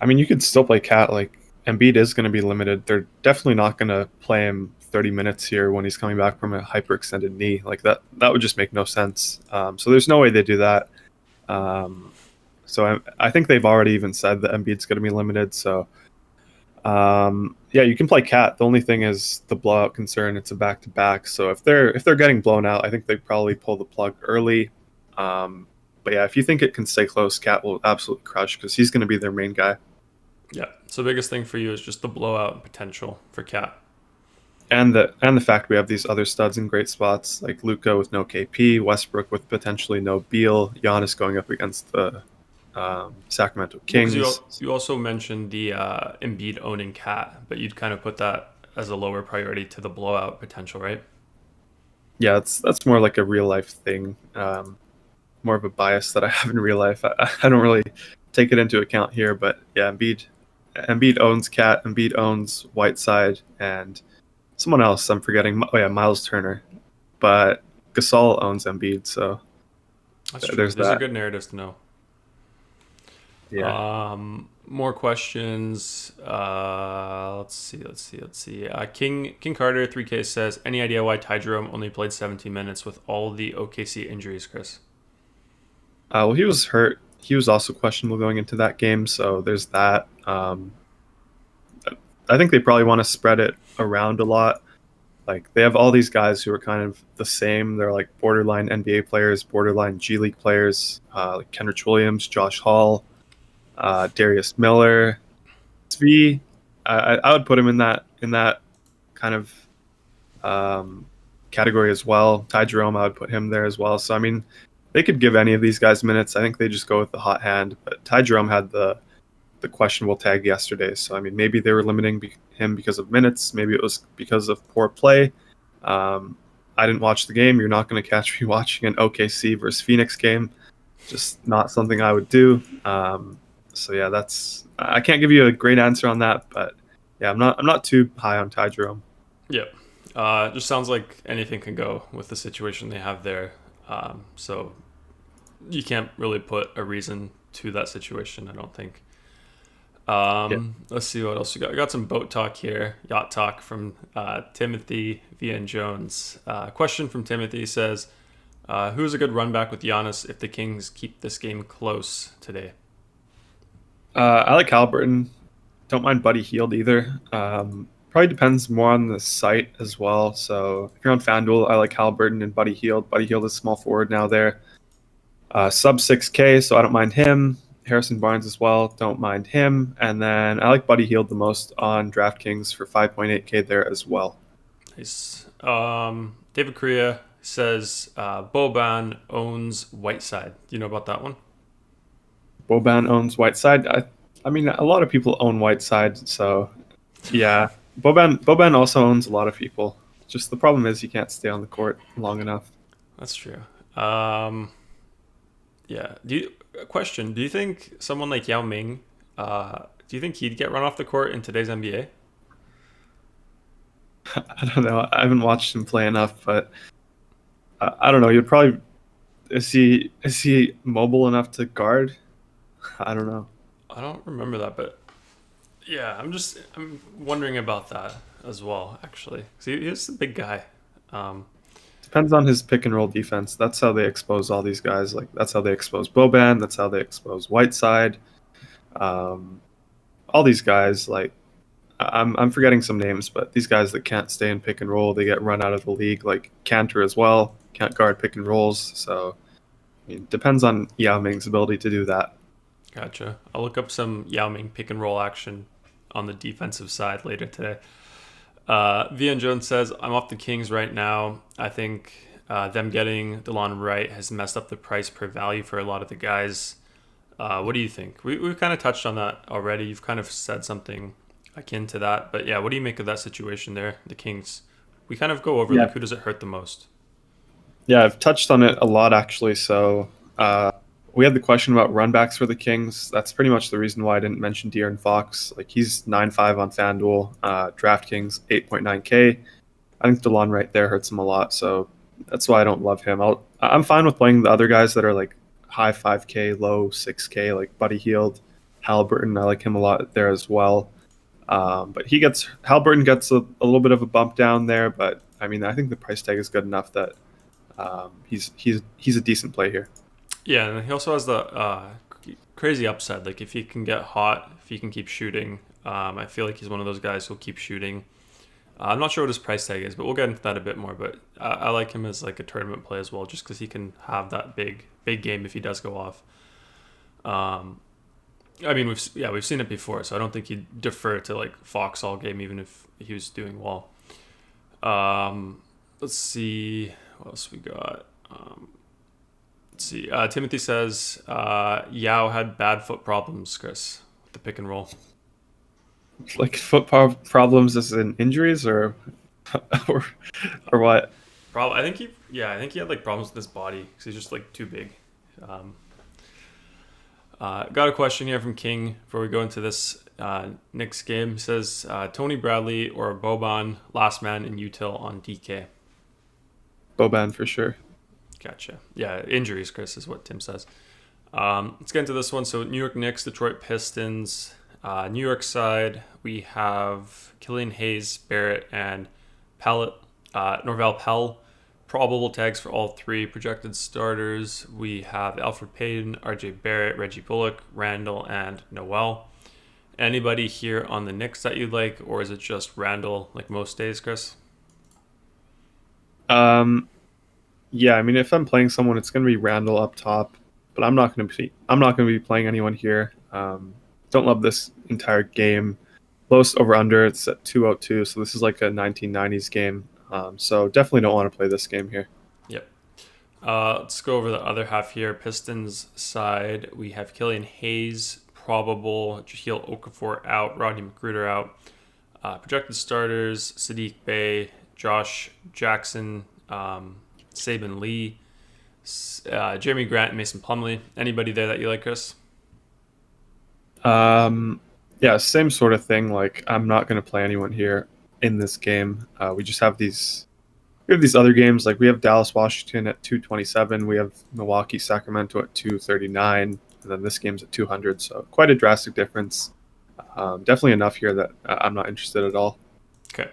Speaker 2: I mean, you could still play Cat. Like Embiid is going to be limited. They're definitely not going to play him 30 minutes here when he's coming back from a hyperextended knee. Like that would just make no sense. So there's no way they do that. So I think they've already even said that Embiid's going to be limited. So yeah, you can play Cat. The only thing is the blowout concern. It's a back-to-back. So if they're getting blown out, I think they probably pull the plug early. But yeah, if you think it can stay close, Cat will absolutely crush because he's going to be their main guy.
Speaker 1: Yeah. So the biggest thing for you is just the blowout potential for Cat.
Speaker 2: And the fact we have these other studs in great spots like Luka with no KP, Westbrook with potentially no Beal, Giannis going up against the Sacramento Kings.
Speaker 1: You also mentioned the Embiid owning Cat, but you'd kind of put that as a lower priority to the blowout potential, right?
Speaker 2: Yeah, that's more like a real life thing. More of a bias that I have in real life. I don't really take it into account here, but yeah, Embiid owns Cat, Embiid owns Whiteside, and someone else I'm forgetting. Oh yeah, Miles Turner, but Gasol owns Embiid, so
Speaker 1: that's true. These are good narratives to know.
Speaker 2: Yeah.
Speaker 1: More questions. Let's see. King Carter 3K says, any idea why Ty Jerome only played 17 minutes with all the OKC injuries, Chris?
Speaker 2: Well, he was hurt. He was also questionable going into that game, so there's that. I think they probably want to spread it around a lot. Like they have all these guys who are kind of the same. They're like borderline NBA players, borderline G League players, like Kenrich Williams, Josh Hall, Darius Miller, Svi. I would put him in that kind of category as well. Ty Jerome, I would put him there as well. So I mean, they could give any of these guys minutes. I think they just go with the hot hand. But Ty Jerome had the questionable tag yesterday. So, I mean, maybe they were limiting him because of minutes. Maybe it was because of poor play. I didn't watch the game. You're not going to catch me watching an OKC versus Phoenix game. Just not something I would do. So, yeah, I can't give you a great answer on that. But, yeah, I'm not too high on Ty Jerome.
Speaker 1: Yeah. It just sounds like anything can go with the situation they have there. So you can't really put a reason to that situation, I don't think. Let's see what else we got. I got some boat talk here, yacht talk from Timothy VN Jones. Question from Timothy says, who's a good run back with Giannis if the Kings keep this game close today?
Speaker 2: I like Halliburton. Don't mind Buddy Hield either. Probably depends more on the site as well. So if you're on FanDuel, I like Halliburton and Buddy Hield. Buddy Hield is small forward now there. Sub 6K, so I don't mind him. Harrison Barnes as well, don't mind him. And then I like Buddy Hield the most on DraftKings for 5.8K there as well. Nice.
Speaker 1: David Correa says Boban owns Whiteside. Do you know about that one?
Speaker 2: Boban owns Whiteside. I mean, a lot of people own Whiteside, so yeah. Boban also owns a lot of people. Just the problem is he can't stay on the court long enough.
Speaker 1: That's true. Yeah. Question: do you think someone like Yao Ming, do you think he'd get run off the court in today's NBA?
Speaker 2: I don't know. I haven't watched him play enough, but I don't know. You'd probably is he mobile enough to guard? I don't know.
Speaker 1: I don't remember that, but yeah, I'm wondering about that as well. Actually, he's a big guy.
Speaker 2: Depends on his pick and roll defense. That's how they expose all these guys. Like that's how they expose Boban. That's how they expose Whiteside. All these guys. Like I'm forgetting some names, but these guys that can't stay in pick and roll, they get run out of the league. Like Cantor as well, can't guard pick and rolls. So I mean, depends on Yao Ming's ability to do that.
Speaker 1: Gotcha. I'll look up some Yao Ming pick and roll action on the defensive side later today. Vian Jones says, I'm off the Kings right now. I think them getting DeLon Wright has messed up the price per value for a lot of the guys. What do you think? We've kind of touched on that already. You've kind of said something akin to that. But yeah, what do you make of that situation there, the Kings? We kind of go over, like, who does it hurt the most?
Speaker 2: Yeah, I've touched on it a lot, actually. So we had the question about runbacks for the Kings. That's pretty much the reason why I didn't mention De'Aaron Fox. Like, he's 9.5 on FanDuel, DraftKings 8.9K. I think DeLon right there hurts him a lot, so that's why I don't love him. I'm fine with playing the other guys that are like high 5K, low 6K, like Buddy Hield, Halliburton. I like him a lot there as well. But Halliburton gets a little bit of a bump down there, but I mean, I think the price tag is good enough that he's a decent play here.
Speaker 1: Yeah, and he also has the crazy upside. Like, if he can get hot, if he can keep shooting, I feel like he's one of those guys who'll keep shooting. I'm not sure what his price tag is, but we'll get into that a bit more. But I like him as like a tournament play as well, just because he can have that big game if he does go off. I mean, we've seen it before, so I don't think he'd defer to like Fox all game, even if he was doing well. Let's see what else we got. Let's see. Timothy says Yao had bad foot problems, Chris, with the pick and roll.
Speaker 2: Like problems as in injuries or what?
Speaker 1: I think he had like problems with his body because he's just like too big. Got a question here from King before we go into this Knicks game. He says Tony Bradley or Boban, last man in util on DK.
Speaker 2: Boban for sure.
Speaker 1: Gotcha. Yeah, injuries, Chris, is what Tim says. Let's get into this one. So New York Knicks, Detroit Pistons. New York side, we have Killian Hayes, Barrett, and Norvell Pell. Probable tags for all three projected starters. We have Alfred Payton, RJ Barrett, Reggie Bullock, Randall, and Noel. Anybody here on the Knicks that you like, or is it just Randall like most days, Chris?
Speaker 2: Yeah, I mean, if I'm playing someone, it's going to be Randall up top, but I'm not going to be playing anyone here. Don't love this entire game. Lowest over under, it's at 202, so this is like a 1990s game. So definitely don't want to play this game here.
Speaker 1: Yep. Let's go over the other half here. Pistons side, we have Killian Hayes, probable, Jahlil Okafor out, Rodney McGruder out. Projected starters, Sadiq Bey, Josh Jackson, Saban Lee, Jeremy Grant, and Mason Plumlee. Anybody there that you like, Chris?
Speaker 2: Yeah, same sort of thing. Like, I'm not going to play anyone here in this game. We just have these other games. Like, we have Dallas, Washington at 227. We have Milwaukee, Sacramento at 239. And then this game's at 200. So quite a drastic difference. Definitely enough here that I'm not interested at all.
Speaker 1: Okay.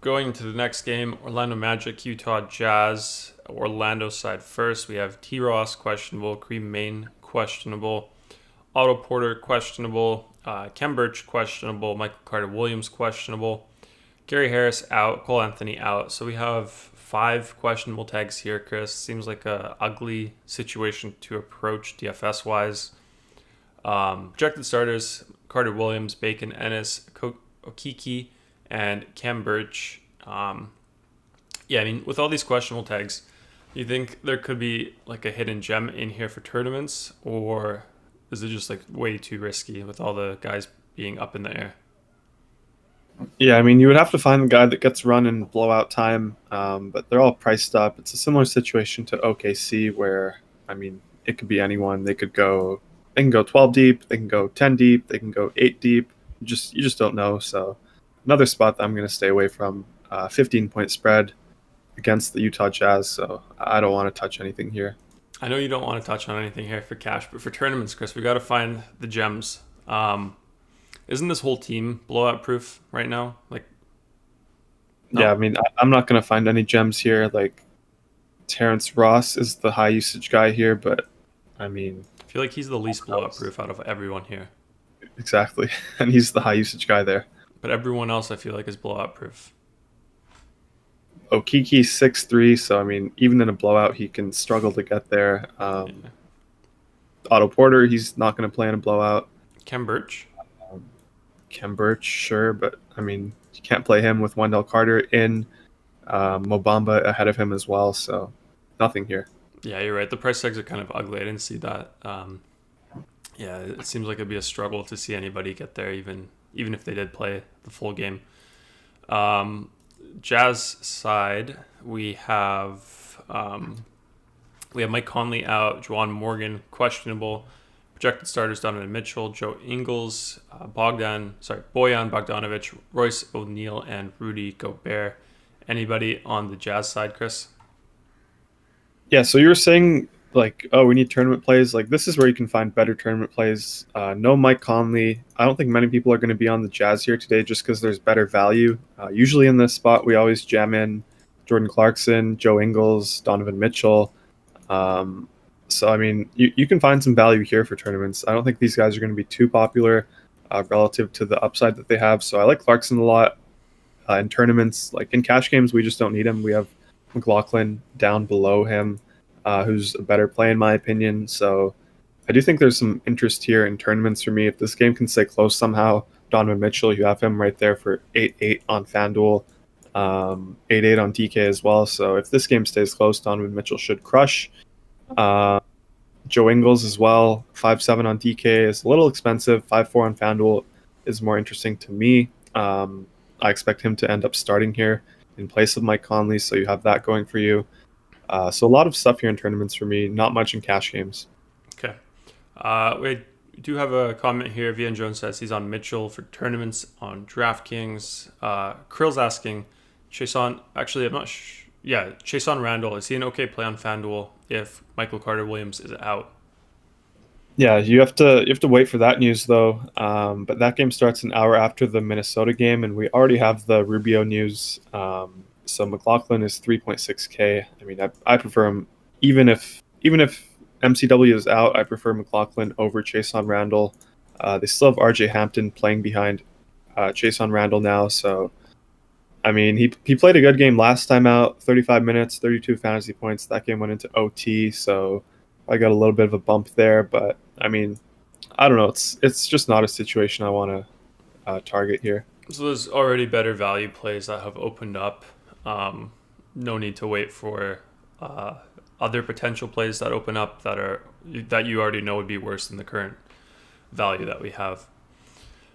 Speaker 1: Going into the next game, Orlando Magic, Utah Jazz. Orlando side first. We have T. Ross questionable, Kareem Maine questionable, Otto Porter questionable, Kem Birch questionable, Michael Carter-Williams questionable, Gary Harris out, Cole Anthony out. So we have 5 questionable tags here, Chris. Seems like a ugly situation to approach DFS-wise. Projected starters, Carter-Williams, Bacon, Ennis, Okiki, and Kem Birch. Yeah, I mean, with all these questionable tags, you think there could be like a hidden gem in here for tournaments, or is it just like way too risky with all the guys being up in the air?
Speaker 2: Yeah, I mean, you would have to find the guy that gets run in blowout time, but they're all priced up. It's a similar situation to OKC where, I mean, it could be anyone. They can go 12 deep, they can go 10 deep, they can go 8 deep. You just don't know. So another spot that I'm going to stay away from, 15-point spread against the Utah Jazz. So I don't want to touch anything here.
Speaker 1: I know you don't want to touch on anything here for cash, but for tournaments, Chris, we got to find the gems. Isn't this whole team blowout proof right now? Like, no.
Speaker 2: Yeah, I mean, I'm not going to find any gems here. Like, Terrence Ross is the high usage guy here, but I mean,
Speaker 1: I feel like he's the least blowout proof out of everyone here.
Speaker 2: Exactly, and he's the high usage guy there.
Speaker 1: But everyone else, I feel like, is blowout proof.
Speaker 2: Okiki's 6'3", so I mean, even in a blowout, he can struggle to get there.
Speaker 1: Yeah.
Speaker 2: Otto Porter, he's not going to play in a blowout.
Speaker 1: Kem Birch.
Speaker 2: Kemberch, sure, but I mean, you can't play him with Wendell Carter in, Mobamba ahead of him as well, so nothing here.
Speaker 1: Yeah, you're right. The price tags are kind of ugly. I didn't see that. Yeah, it seems like it'd be a struggle to see anybody get there, even if they did play the full game. Jazz side, we have Mike Conley out, Juwan Morgan questionable, projected starters Donovan Mitchell, Joe Ingles, Bojan Bogdanovic, Royce O'Neal, and Rudy Gobert. Anybody on the Jazz side, Chris?
Speaker 2: Yeah, so you were saying like, oh, we need tournament plays. Like this is where you can find better tournament plays. No Mike Conley. I don't think many people are going to be on the Jazz here today just because there's better value. Usually in this spot, we always jam in Jordan Clarkson, Joe Ingles, Donovan Mitchell. So I mean, you can find some value here for tournaments. I don't think these guys are going to be too popular relative to the upside that they have. So I like Clarkson a lot in tournaments. Like in cash games, we just don't need him. We have Mclaughlin down below him, who's a better play in my opinion. So I do think there's some interest here in tournaments for me. If this game can stay close somehow, Donovan Mitchell, you have him right there for 8-8 on FanDuel, 8-8 on DK as well. So if this game stays close, Donovan Mitchell should crush. Joe Ingles as well, 5-7 on DK is a little expensive. 5-4 on FanDuel is more interesting to me. I expect him to end up starting here in place of Mike Conley, so you have that going for you. So a lot of stuff here in tournaments for me, not much in cash games.
Speaker 1: Okay. We do have a comment here. Vian Jones says he's on Mitchell for tournaments on DraftKings. Krill's asking, Chason Randall, is he an okay play on FanDuel if Michael Carter-Williams is out?
Speaker 2: Yeah, you have to wait for that news though. But that game starts an hour after the Minnesota game, and we already have the Rubio news. So Mclaughlin is 3.6K. I mean, I prefer him even if MCW is out. I prefer Mclaughlin over Chason Randall. They still have RJ Hampton playing behind Chason Randall now. So I mean, he played a good game last time out. 35 minutes, 32 fantasy points. That game went into OT, so I got a little bit of a bump there. But I mean, I don't know. It's just not a situation I want to target here.
Speaker 1: So there's already better value plays that have opened up. No need to wait for other potential plays that open up that you already know would be worse than the current value that we have.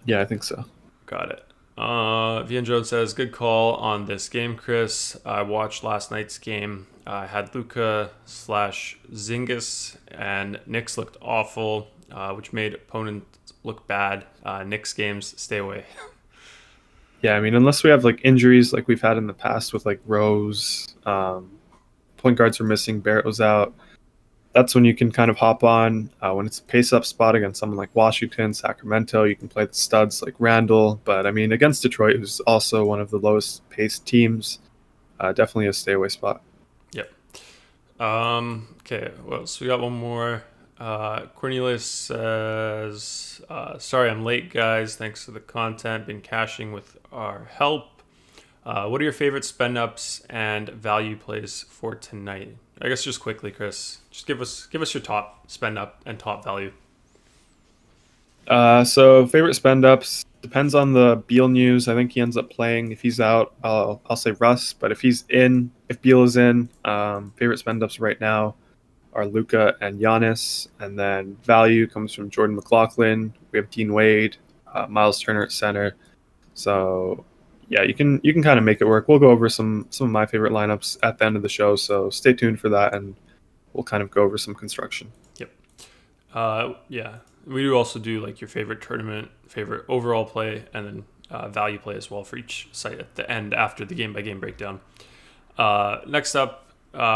Speaker 2: Yeah, I think so.
Speaker 1: Got it. Vian Jones says, good call on this game, Chris. I watched last night's game. I had Luka / Zingis, and Knicks looked awful, which made opponents look bad. Knicks games, stay away.
Speaker 2: Yeah, I mean, unless we have like injuries like we've had in the past with like Rose, point guards are missing, Barrett was out. That's when you can kind of hop on. When it's a pace-up spot against someone like Washington, Sacramento, you can play the studs like Randall. But, I mean, against Detroit, who's also one of the lowest-paced teams, definitely a stay-away spot.
Speaker 1: Yep. Okay, well, so we got one more. Cornelius says, sorry I'm late, guys. Thanks for the content. Been cashing with our help. What are your favorite spend-ups and value plays for tonight? I guess just quickly, Chris, just give us your top spend up and top value.
Speaker 2: So favorite spend ups depends on the Beal news. I think he ends up playing. If he's out, I'll say Russ. But if Beal is in, favorite spend ups right now are Luka and Giannis, and then value comes from Jordan Mclaughlin. We have Dean Wade, Miles Turner at center. So yeah, you can kind of make it work. We'll go over some of my favorite lineups at the end of the show, so stay tuned for that, and we'll kind of go over some construction.
Speaker 1: Yep. Yeah, we do also do like your favorite tournament, favorite overall play, and then value play as well for each site at the end after the game by game breakdown. Next up,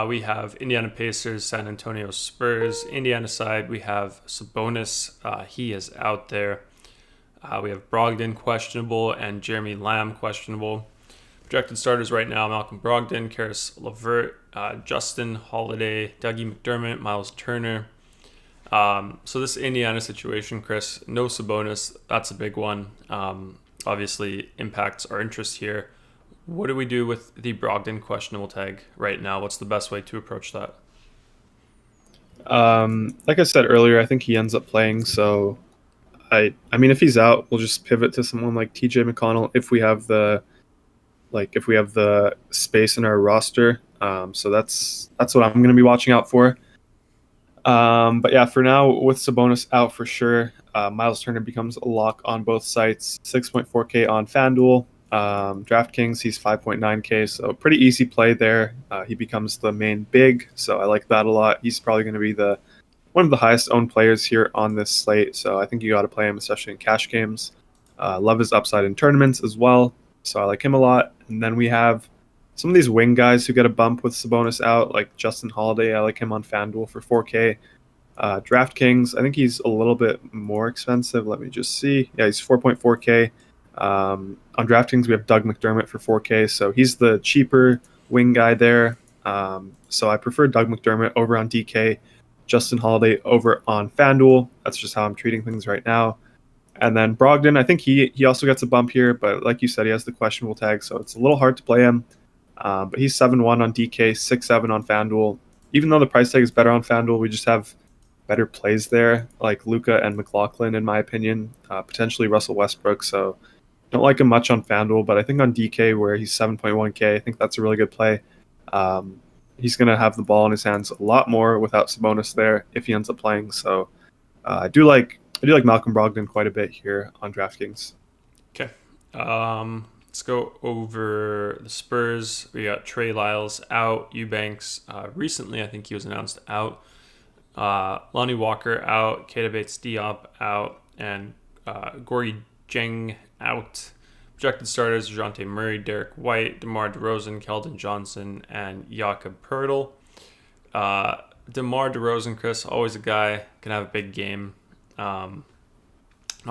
Speaker 1: we have Indiana Pacers, San Antonio Spurs. Indiana side, we have Sabonis. He is out there. We have Brogdon questionable and Jeremy Lamb questionable. Projected starters right now: Malcolm Brogdon, Karis LeVert, Justin Holiday, Dougie McDermott, Miles Turner. So this Indiana situation, Chris, no Sabonis. That's a big one. Obviously impacts our interest here. What do we do with the Brogdon questionable tag right now? What's the best way to approach that?
Speaker 2: Like I said earlier, I think he ends up playing, so I mean, if he's out, we'll just pivot to someone like TJ McConnell if we have the space in our roster. So that's what I'm going to be watching out for. But yeah, for now, with Sabonis out for sure, Miles Turner becomes a lock on both sites. 6.4K on FanDuel. DraftKings, he's 5.9K, so pretty easy play there. He becomes the main big, so I like that a lot. He's probably going to be one of the highest owned players here on this slate, so I think you got to play him, especially in cash games. Love his upside in tournaments as well, so I like him a lot. And then we have some of these wing guys who get a bump with Sabonis out, like Justin Holiday. I like him on FanDuel for 4K. DraftKings, I think he's a little bit more expensive. Let me just see. Yeah, he's 4.4K. On DraftKings, we have Doug McDermott for 4K, so he's the cheaper wing guy there. So I prefer Doug McDermott over on DK, Justin Holiday over on FanDuel. That's just how I'm treating things right now. And then Brogdon, I think he also gets a bump here, but like you said, he has the questionable tag, so it's a little hard to play him. But he's 7-1 on DK, 6-7 on FanDuel. Even though the price tag is better on FanDuel, we just have better plays there, like Luka and Mclaughlin, in my opinion, potentially Russell Westbrook. So don't like him much on FanDuel, but I think on DK, where he's 7.1K, I think that's a really good play. He's going to have the ball in his hands a lot more without Sabonis there if he ends up playing. So I do like Malcolm Brogdon quite a bit here on DraftKings.
Speaker 1: Okay. Let's go over the Spurs. We got Trey Lyles out. Eubanks, recently I think he was announced out. Lonnie Walker out. Keita Bates-Diop out. And Gorgui Dieng out. Projected starters: DeJounte Murray, Derek White, DeMar DeRozan, Keldon Johnson, and Jakob Poeltl. DeMar DeRozan, Chris, always a guy, can have a big game. Not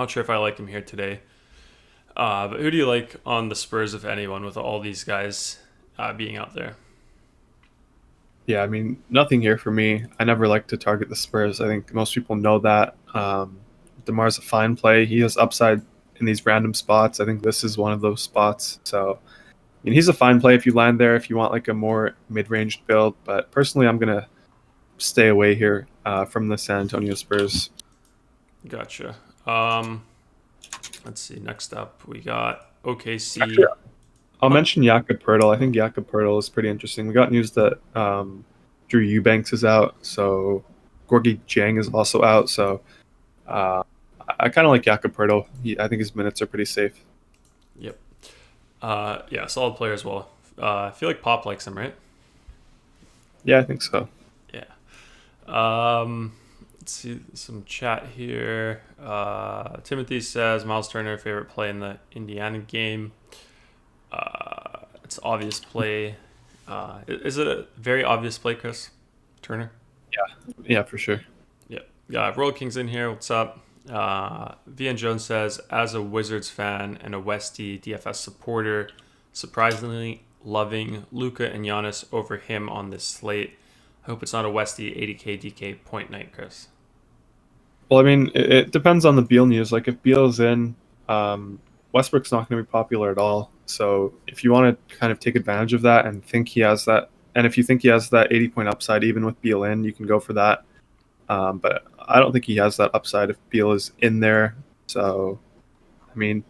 Speaker 1: sure if I like him here today. But who do you like on the Spurs, if anyone, with all these guys being out there?
Speaker 2: Yeah, I mean, nothing here for me. I never like to target the Spurs. I think most people know that. DeMar's a fine play. He has upside in these random spots. I think this is one of those spots. So, I mean, he's a fine play if you land there, if you want like a more mid-range build. But personally, I'm going to stay away here from the San Antonio Spurs.
Speaker 1: Gotcha. Let's see. Next up, we got OKC.
Speaker 2: Actually, I'll mention Jakob Poeltl. I think Jakob Poeltl is pretty interesting. We got news that Drew Eubanks is out, so Gorgui Dieng is also out. So I kind of like Jakob Poeltl. I think his minutes are pretty safe.
Speaker 1: Yep. Yeah, solid player as well. I feel like Pop likes him, right?
Speaker 2: Yeah, I think so.
Speaker 1: Yeah. Let's see some chat here. Timothy says Miles Turner, favorite play in the Indiana game. It's obvious play. Is it a very obvious play, Chris? Turner?
Speaker 2: Yeah, for sure.
Speaker 1: Yeah, Royal King's in here. What's up? VN Jones says, as a Wizards fan and a Westy DFS supporter, surprisingly loving Luka and Giannis over him on this slate. I hope it's not a Westy 80K DK point night, Chris.
Speaker 2: Well, I mean, it depends on the Beal news. Like, if Beal's in, Westbrook's not going to be popular at all. So if you want to kind of take advantage of that and think he has that, and if you think he has that 80-point upside even with Beal in, you can go for that. But I don't think he has that upside if Beal is in there. So, I mean,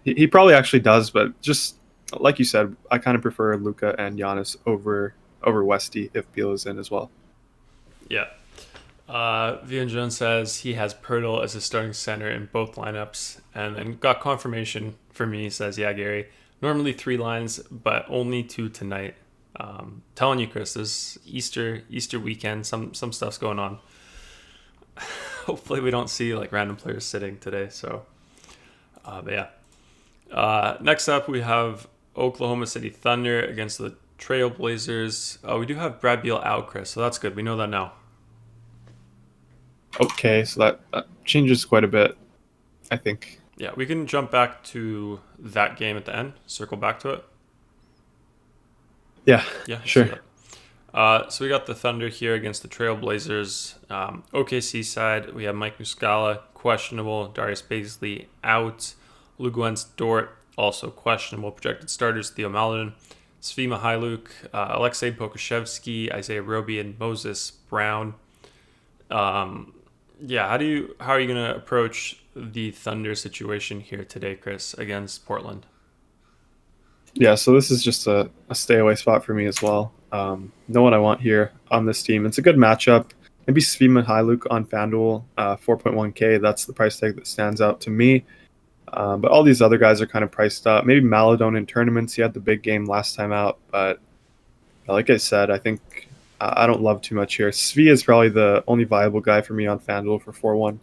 Speaker 2: he probably actually does, but just like you said, I kind of prefer Luka and Giannis over Westy if Beal is in as well.
Speaker 1: Yeah. Vian Jones says he has Poeltl as his starting center in both lineups, and then got confirmation for me. He says, yeah, Gary, normally 3 lines, but only 2 tonight. Telling you, Chris, this Easter weekend, some stuff's going on. Hopefully we don't see like random players sitting today. So, but yeah. Next up, we have Oklahoma City Thunder against the Trailblazers. We do have Brad Beal out, Chris, so that's good. We know that now.
Speaker 2: Okay, so that changes quite a bit, I think.
Speaker 1: Yeah, we can jump back to that game at the end, circle back to it.
Speaker 2: Yeah, sure.
Speaker 1: So we got the Thunder here against the Trailblazers. OKC side, we have Mike Muscala, questionable. Darius Bazley out. Luguentz Dort, also questionable. Projected starters, Theo Maledon, Svi Mykhailiuk, Alexei Pokusevski, Isaiah Roby, and Moses Brown. Yeah, how are you gonna approach the Thunder situation here today, Chris, against Portland?
Speaker 2: Yeah, so this is just a stay away spot for me as well. No one I want here on this team. It's a good matchup. Maybe Svi Mykhailiuk on FanDuel, 4.1K. That's the price tag that stands out to me. But all these other guys are kind of priced up. Maybe Maladone in tournaments. He had the big game last time out. But like I said, I think I don't love too much here. Svi is probably the only viable guy for me on FanDuel for 4-1.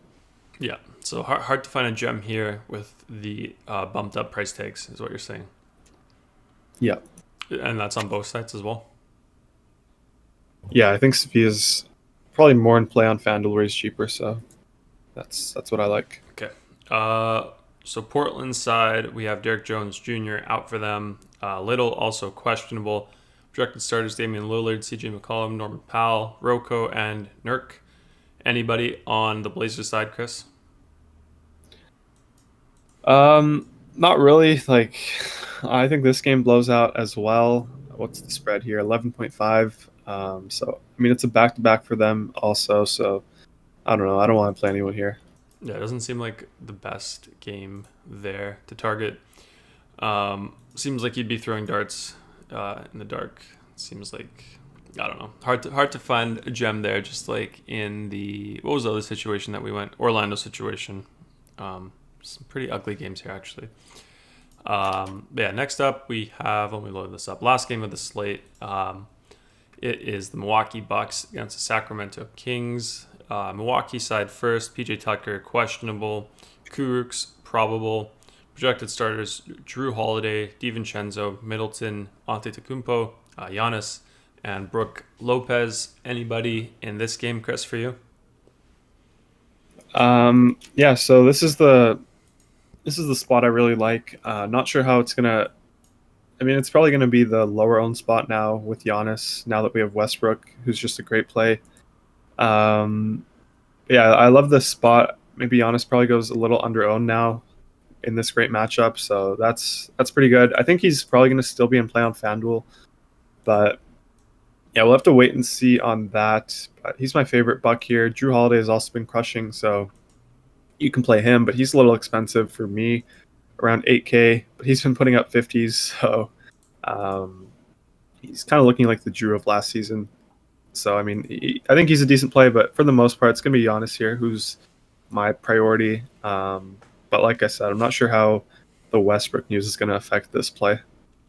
Speaker 1: Yeah, so hard to find a gem here with the bumped up price tags, is what you're saying,
Speaker 2: Yeah.
Speaker 1: and that's on both sides as well.
Speaker 2: Yeah, I think Svi is probably more in play on FanDuel where he's cheaper. So that's what I like.
Speaker 1: Okay. So Portland side, we have Derek Jones Jr. out for them. Little also questionable. Projected starters: Damian Lillard, C.J. McCollum, Norman Powell, Rocco, and Nurk. Anybody on the Blazers side, Chris?
Speaker 2: Not really. Like, I think this game blows out as well. What's the spread here? 11.5. So I mean, it's a back-to-back for them also. So I don't know. I don't want to play anyone here.
Speaker 1: Yeah, it doesn't seem like the best game there to target. Seems like you'd be throwing darts in the dark. Seems like, I don't know, hard to find a gem there. Just like in the, what was the other situation that we went? Orlando situation. Some pretty ugly games here actually. But yeah, next up we have, let me load this up. Last game of the slate. It is the Milwaukee Bucks against the Sacramento Kings. Milwaukee side first, PJ Tucker questionable, Kurucs probable. Projected starters: Drew Holiday, DiVincenzo, Middleton, Antetokounmpo, Giannis, and Brook Lopez. Anybody in this game, Chris, for you?
Speaker 2: Yeah. So this is the spot I really like. Not sure how it's gonna. I mean, it's probably gonna be the lower owned spot now with Giannis. Now that we have Westbrook, who's just a great play. Um, yeah, I love this spot. Maybe Giannis probably goes a little under owned now in this great matchup, so that's pretty good. I think he's probably going to still be in play on FanDuel, but yeah, we'll have to wait and see on that. But he's my favorite buck here. Drew Holiday has also been crushing, so you can play him, but he's a little expensive for me, around 8K. But he's been putting up 50s, so um, he's kind of looking like the Drew of last season. So I mean, I think he's a decent play, but for the most part, it's going to be Giannis here, who's my priority. But like I said, I'm not sure how the Westbrook news is going to affect this play.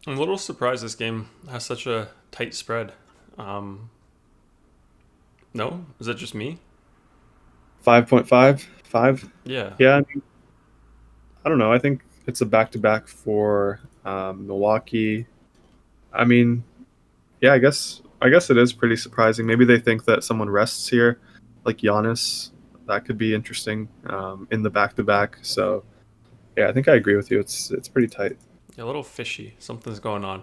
Speaker 1: I'm a little surprised this game has such a tight spread. No, is that just me?
Speaker 2: 5.5, 5.
Speaker 1: Yeah.
Speaker 2: Yeah, I mean, I don't know. I think it's a back-to-back for Milwaukee. I mean, yeah, I guess it is pretty surprising. Maybe they think that someone rests here, like Giannis. That could be interesting in the back-to-back. So yeah, I think I agree with you. It's pretty tight.
Speaker 1: A little fishy. Something's going on.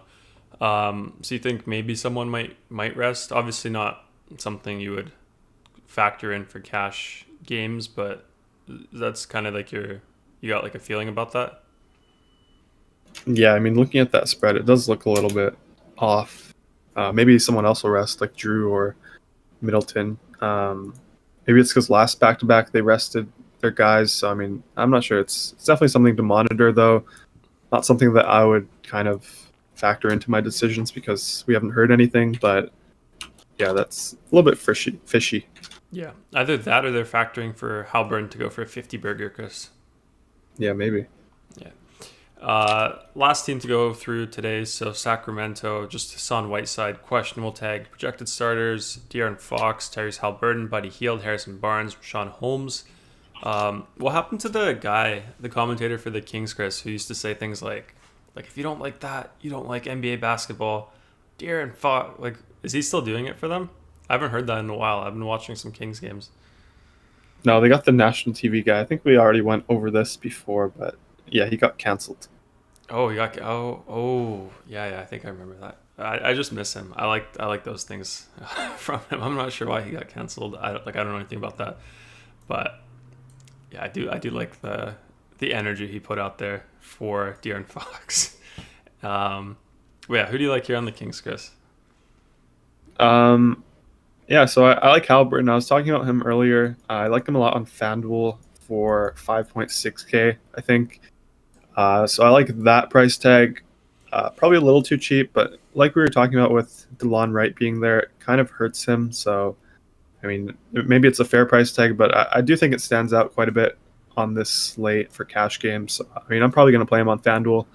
Speaker 1: So you think maybe someone might rest? Obviously not something you would factor in for cash games, but that's kind of like you got like a feeling about that.
Speaker 2: Yeah, I mean, looking at that spread, it does look a little bit off. Maybe someone else will rest, like Drew or Middleton. Maybe it's because last back-to-back they rested their guys. So I mean, I'm not sure. It's definitely something to monitor, though. Not something that I would kind of factor into my decisions because we haven't heard anything. But yeah, that's a little bit fishy.
Speaker 1: Yeah, either that or they're factoring for Halburn to go for a 50 burger, Chris.
Speaker 2: Yeah, maybe.
Speaker 1: Yeah. Last team to go through today, so Sacramento, just Hassan Whiteside, questionable tag. Projected starters: De'Aaron Fox, Tyrese Halliburton, Buddy Hield, Harrison Barnes, Rashawn Holmes. What happened to the commentator for the Kings, Chris, who used to say things like if you don't like that, you don't like NBA basketball? De'Aaron Fox, like, is he still doing it for them? I haven't heard that in a while. I've been watching some Kings games.
Speaker 2: No, they got the national TV guy. I think we already went over this before, but yeah, he got canceled.
Speaker 1: Oh, yeah. I think I remember that. I just miss him. I like those things from him. I'm not sure why he got canceled. I don't know anything about that, but yeah, I do like the energy he put out there for De'Aaron Fox. But yeah, who do you like here on the Kings, Chris?
Speaker 2: Yeah, so I like Halliburton. I was talking about him earlier. I like him a lot on FanDuel for 5.6K, I think. So I like that price tag. Probably a little too cheap, but like we were talking about with DeLon Wright being there, it kind of hurts him. So, I mean, maybe it's a fair price tag, but I do think it stands out quite a bit on this slate for cash games. So, I mean, I'm probably going to play him on FanDuel.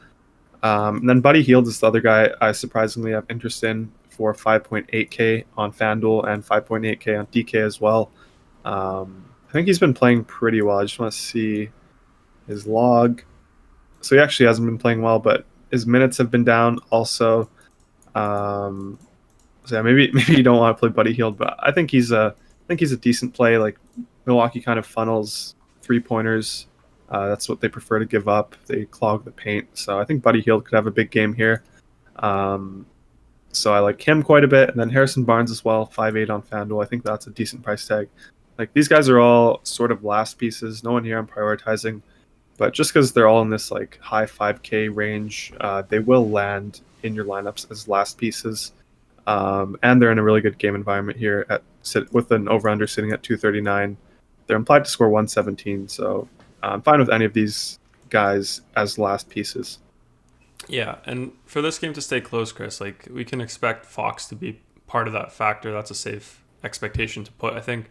Speaker 2: And then Buddy Hield is the other guy I surprisingly have interest in for 5.8K on FanDuel and 5.8K on DK as well. I think he's been playing pretty well. I just want to see his log. So he actually hasn't been playing well, but his minutes have been down also. Um, so yeah, maybe you don't want to play Buddy Hield, but I think he's a decent play. Like Milwaukee kind of funnels 3-pointers. That's what they prefer to give up. They clog the paint. So I think Buddy Hield could have a big game here. Um, so I like him quite a bit. And then Harrison Barnes as well, 5.8 on FanDuel. I think that's a decent price tag. Like these guys are all sort of last pieces. No one here I'm prioritizing. But just because they're all in this like high 5K range, they will land in your lineups as last pieces. And they're in a really good game environment here with an over-under sitting at 239. They're implied to score 117. So I'm fine with any of these guys as last pieces.
Speaker 1: Yeah, and for this game to stay close, Chris, like we can expect Fox to be part of that factor. That's a safe expectation to put, I think.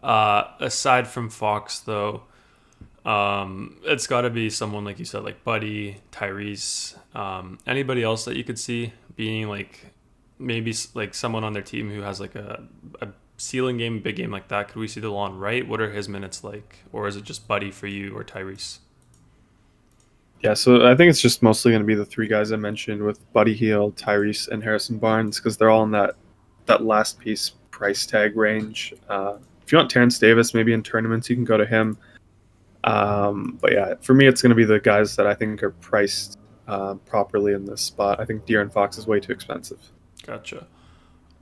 Speaker 1: Aside from Fox, though, it's got to be someone like you said, like Buddy, Tyrese, anybody else that you could see being like maybe like someone on their team who has like a ceiling game, big game like that. Could we see DeLon Wright? What are his minutes like, or is it just Buddy for you or Tyrese?
Speaker 2: Yeah, so I think it's just mostly going to be the three guys I mentioned with Buddy Hield, Tyrese, and Harrison Barnes because they're all in that last piece price tag range. If you want Terrence Davis, maybe in tournaments you can go to him. But yeah, for me, it's going to be the guys that I think are priced properly in this spot. I think De'Aaron Fox is way too expensive.
Speaker 1: Gotcha.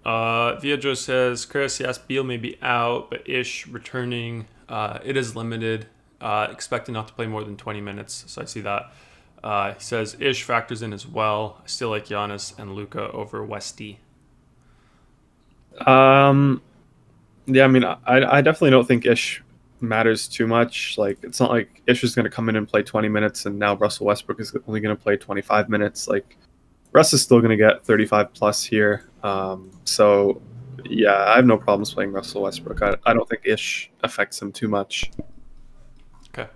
Speaker 1: Viadro says, Chris, yes, Beal may be out, but Ish returning. It is limited. Expected not to play more than 20 minutes, so I see that. He says Ish factors in as well. I still like Giannis and Luka over Westy.
Speaker 2: Yeah, I mean, I definitely don't think Ish matters too much. Like, it's not like Ish is going to come in and play 20 minutes, and now Russell Westbrook is only going to play 25 minutes. Like, Russ is still going to get 35 plus here. So, yeah, I have no problems playing Russell Westbrook. I don't think Ish affects him too much.
Speaker 1: Okay.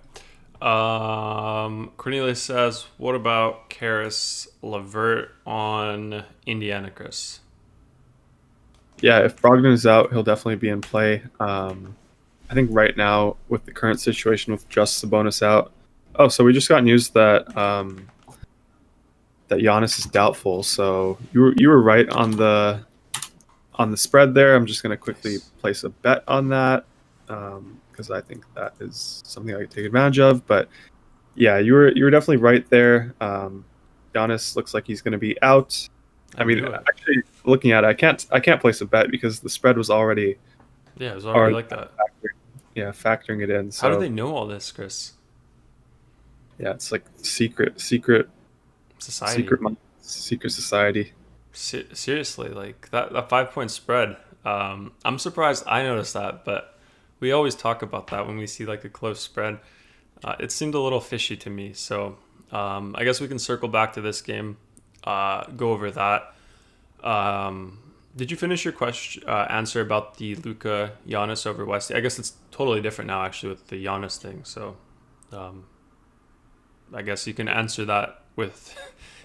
Speaker 1: Cornelius says, what about Karis LeVert on Indiana, Chris?
Speaker 2: Yeah, if Brogdon is out, he'll definitely be in play. I think right now, with the current situation with just Sabonis out. Oh, so we just got news that that Giannis is doubtful. So you were right on the spread there. I'm just going to quickly place a bet on that because I think that is something I could take advantage of. But yeah, you were definitely right there. Giannis looks like he's going to be out. I mean, actually, looking at it, I can't place a bet because the spread was already
Speaker 1: it was already like that.
Speaker 2: Factoring it in. So,
Speaker 1: how do they know all this, Chris?
Speaker 2: Yeah, it's like secret
Speaker 1: Society.
Speaker 2: secret society.
Speaker 1: Seriously, like that 5-point spread. I'm surprised I noticed that, but we always talk about that when we see like a close spread. It seemed a little fishy to me, so I guess we can circle back to this game, go over that. Did you finish your question answer about the Luka Giannis over West? I guess it's totally different now, actually, with the Giannis thing. So, I guess you can answer that with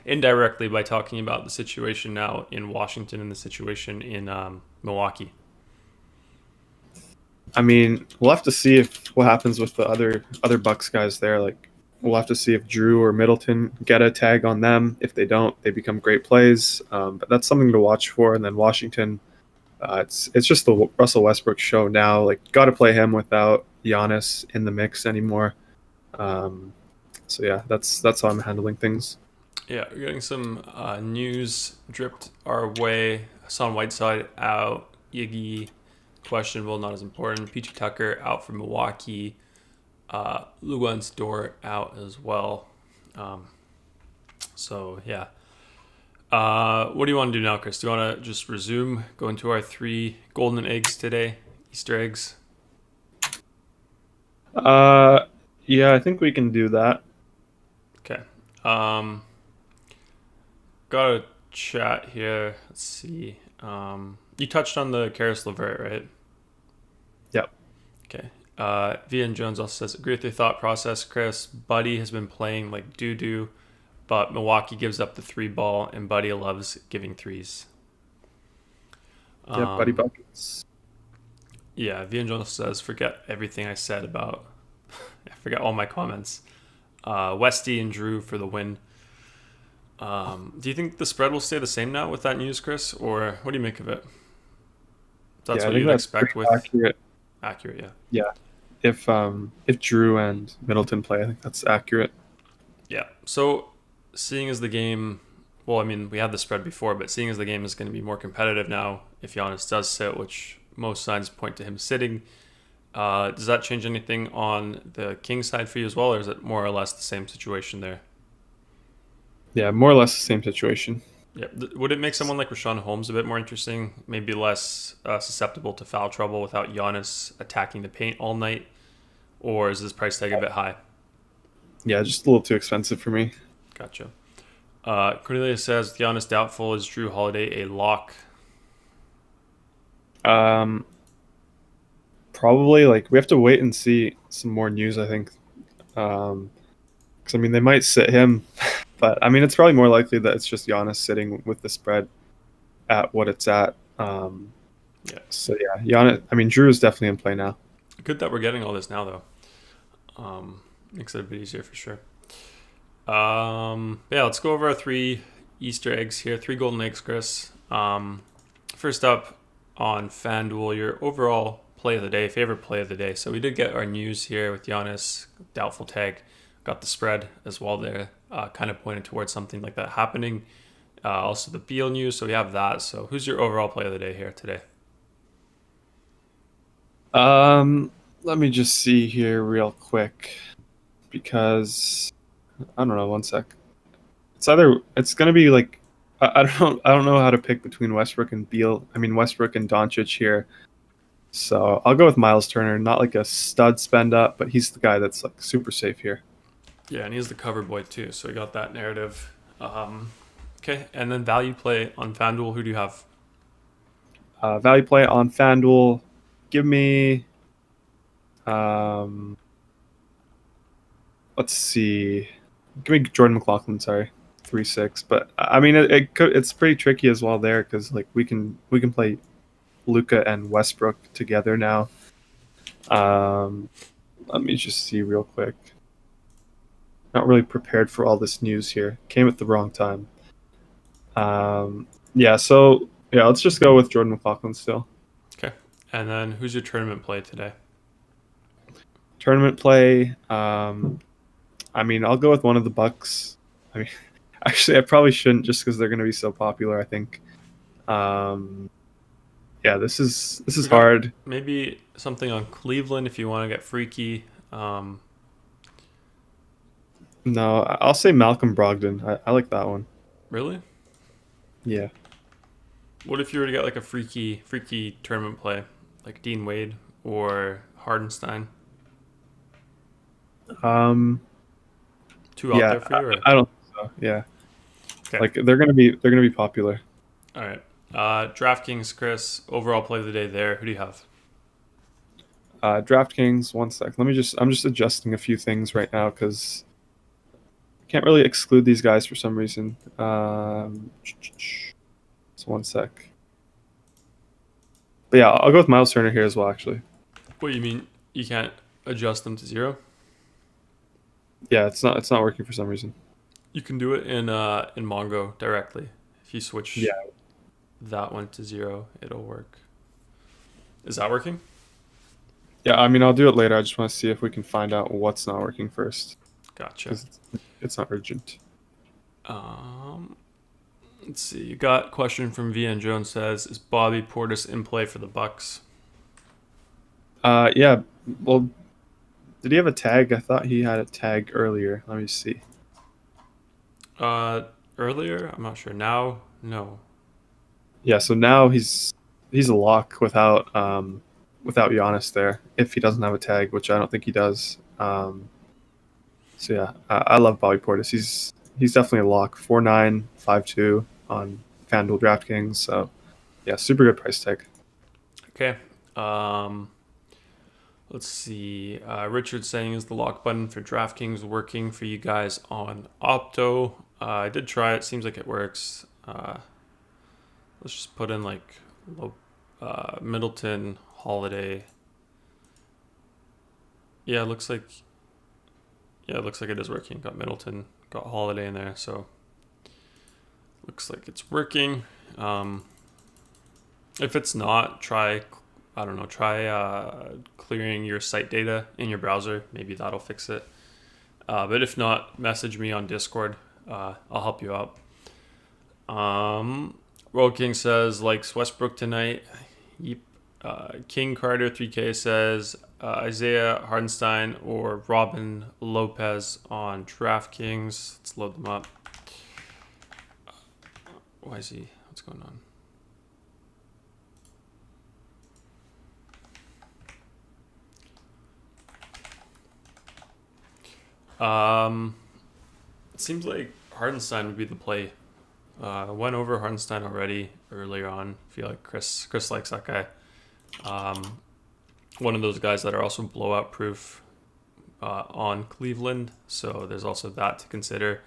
Speaker 1: indirectly by talking about the situation now in Washington and the situation in Milwaukee.
Speaker 2: I mean, we'll have to see what happens with the other Bucks guys there. Like, we'll have to see if Drew or Middleton get a tag on them. If they don't, they become great plays. But that's something to watch for. And then Washington, it's just the Russell Westbrook show now. Like, got to play him without Giannis in the mix anymore. So yeah, that's how I'm handling things.
Speaker 1: Yeah, we're getting some news dripped our way. Hassan Whiteside out. Iggy questionable, not as important. PG Tucker out for Milwaukee. Luguentz Dort out as well. So yeah. What do you want to do now, Chris? Do you want to just resume, go into our 3 golden eggs today, Easter eggs?
Speaker 2: Yeah, I think we can do that.
Speaker 1: Okay. Um, got a chat here. Let's see. You touched on the Karis LeVert, right?
Speaker 2: Yep.
Speaker 1: Okay. Vian Jones also says, agree with your thought process, Chris. Buddy has been playing like doo-doo, but Milwaukee gives up the 3 ball, and Buddy loves giving threes.
Speaker 2: Yep, buddy buckets.
Speaker 1: Yeah, Vian Jones says, forget everything I said about... I forget all my comments. Westy and Drew for the win. Do you think the spread will stay the same now with that news, Chris? Or what do you make of it? That's
Speaker 2: Yeah, I
Speaker 1: what
Speaker 2: think
Speaker 1: you'd
Speaker 2: that's
Speaker 1: expect
Speaker 2: pretty
Speaker 1: with...
Speaker 2: accurate.
Speaker 1: Accurate, yeah.
Speaker 2: Yeah. If Drew and Middleton play, I think that's accurate.
Speaker 1: Yeah. So, seeing as the game, well, I mean, we had the spread before, but seeing as the game is going to be more competitive now, if Giannis does sit, which most signs point to him sitting, does that change anything on the Kings side for you as well, or is it more or less the same situation there?
Speaker 2: Yeah, more or less the same situation.
Speaker 1: Yeah. Would it make someone like Rashawn Holmes a bit more interesting, maybe less susceptible to foul trouble without Giannis attacking the paint all night, or is this price tag a bit high?
Speaker 2: Yeah, just a little too expensive for me.
Speaker 1: Gotcha. Cornelia says Giannis doubtful. Is Drew Holiday a lock?
Speaker 2: Probably like we have to wait and see some more news, I think. Because I mean they might sit him, but I mean it's probably more likely that it's just Giannis sitting with the spread at what it's at.
Speaker 1: Yeah.
Speaker 2: So yeah, Giannis. I mean Drew is definitely in play now.
Speaker 1: Good that we're getting all this now, though. Makes it a bit easier for sure. Yeah, let's go over our 3 Easter eggs here. 3 golden eggs, Chris. First up on FanDuel, your overall play of the day, favorite play of the day. So we did get our news here with Giannis, doubtful tag. Got the spread as well there, kind of pointed towards something like that happening. Also the Beal news, so we have that. So who's your overall play of the day here today?
Speaker 2: Let me just see here real quick because I don't know. One sec. It's gonna be like I don't know how to pick between Westbrook and Beal. I mean Westbrook and Doncic here. So I'll go with Miles Turner. Not like a stud spend up, but he's the guy that's like super safe here.
Speaker 1: Yeah, and he's the cover boy too, so we got that narrative. Okay, and then value play on FanDuel. Who do you have?
Speaker 2: Value play on FanDuel. Give me. Let's see. Give me Jordan McLaughlin. Sorry, 3-6. But I mean, it's pretty tricky as well there because like we can play Luka and Westbrook together now. Let me just see real quick. Not really prepared for all this news here. Came at the wrong time. Yeah. So yeah, let's just go with Jordan McLaughlin still.
Speaker 1: Okay, and then who's your tournament play today?
Speaker 2: Tournament play. I mean, I'll go with one of the Bucks. I mean, actually, I probably shouldn't just because they're going to be so popular. I think. Yeah, this is hard.
Speaker 1: Maybe something on Cleveland if you want to get freaky.
Speaker 2: No, I'll say Malcolm Brogdon. I like that one.
Speaker 1: Really?
Speaker 2: Yeah.
Speaker 1: What if you were to get like a freaky tournament play, like Dean Wade or Hardenstein? Too out
Speaker 2: Yeah,
Speaker 1: there for you? Or?
Speaker 2: I don't think so. Yeah.
Speaker 1: Okay.
Speaker 2: Like they're gonna be popular.
Speaker 1: All right. DraftKings, Chris. Overall play of the day there. Who do you have?
Speaker 2: DraftKings. One sec. I'm just adjusting a few things right now because I can't really exclude these guys for some reason. So one sec. But yeah, I'll go with Miles Turner here as well. Actually.
Speaker 1: What do you mean you can't adjust them to 0?
Speaker 2: Yeah, it's not working for some reason.
Speaker 1: You can do it in Mongo directly. If you switch that one to 0, it'll work. Is that working?
Speaker 2: Yeah, I mean I'll do it later. I just want to see if we can find out what's not working first.
Speaker 1: Gotcha.
Speaker 2: It's not urgent.
Speaker 1: Let's see. You got a question from VN Jones says, is Bobby Portis in play for the Bucks?
Speaker 2: Yeah. Well, did he have a tag? I thought he had a tag earlier. Let me see.
Speaker 1: earlier. I'm not sure. Now, no.
Speaker 2: Yeah, so now he's a lock without Giannis there if he doesn't have a tag, which I don't think he does. So yeah, I love Bobby Portis. He's definitely a lock. 4'9", 5'2" on FanDuel DraftKings. So yeah, super good price tag.
Speaker 1: Okay. Um, let's see. Richard saying, is the lock button for DraftKings working for you guys on Opto? I did try it. Seems like it works. Let's just put in like Middleton, Holiday. Yeah, it looks like it is working. Got Middleton, got Holiday in there, so looks like it's working. If it's not, try clearing your site data in your browser. Maybe that'll fix it. But if not, message me on Discord. I'll help you out. World King says likes Westbrook tonight. Yep. King Carter 3K says Isaiah Hardenstein or Robin Lopez on DraftKings. Let's load them up. Why is he? What's going on? It seems like Hardenstein would be the play. Went over Hardenstein already earlier on. I feel like Chris likes that guy. One of those guys that are also blowout proof on Cleveland. So there's also that to consider.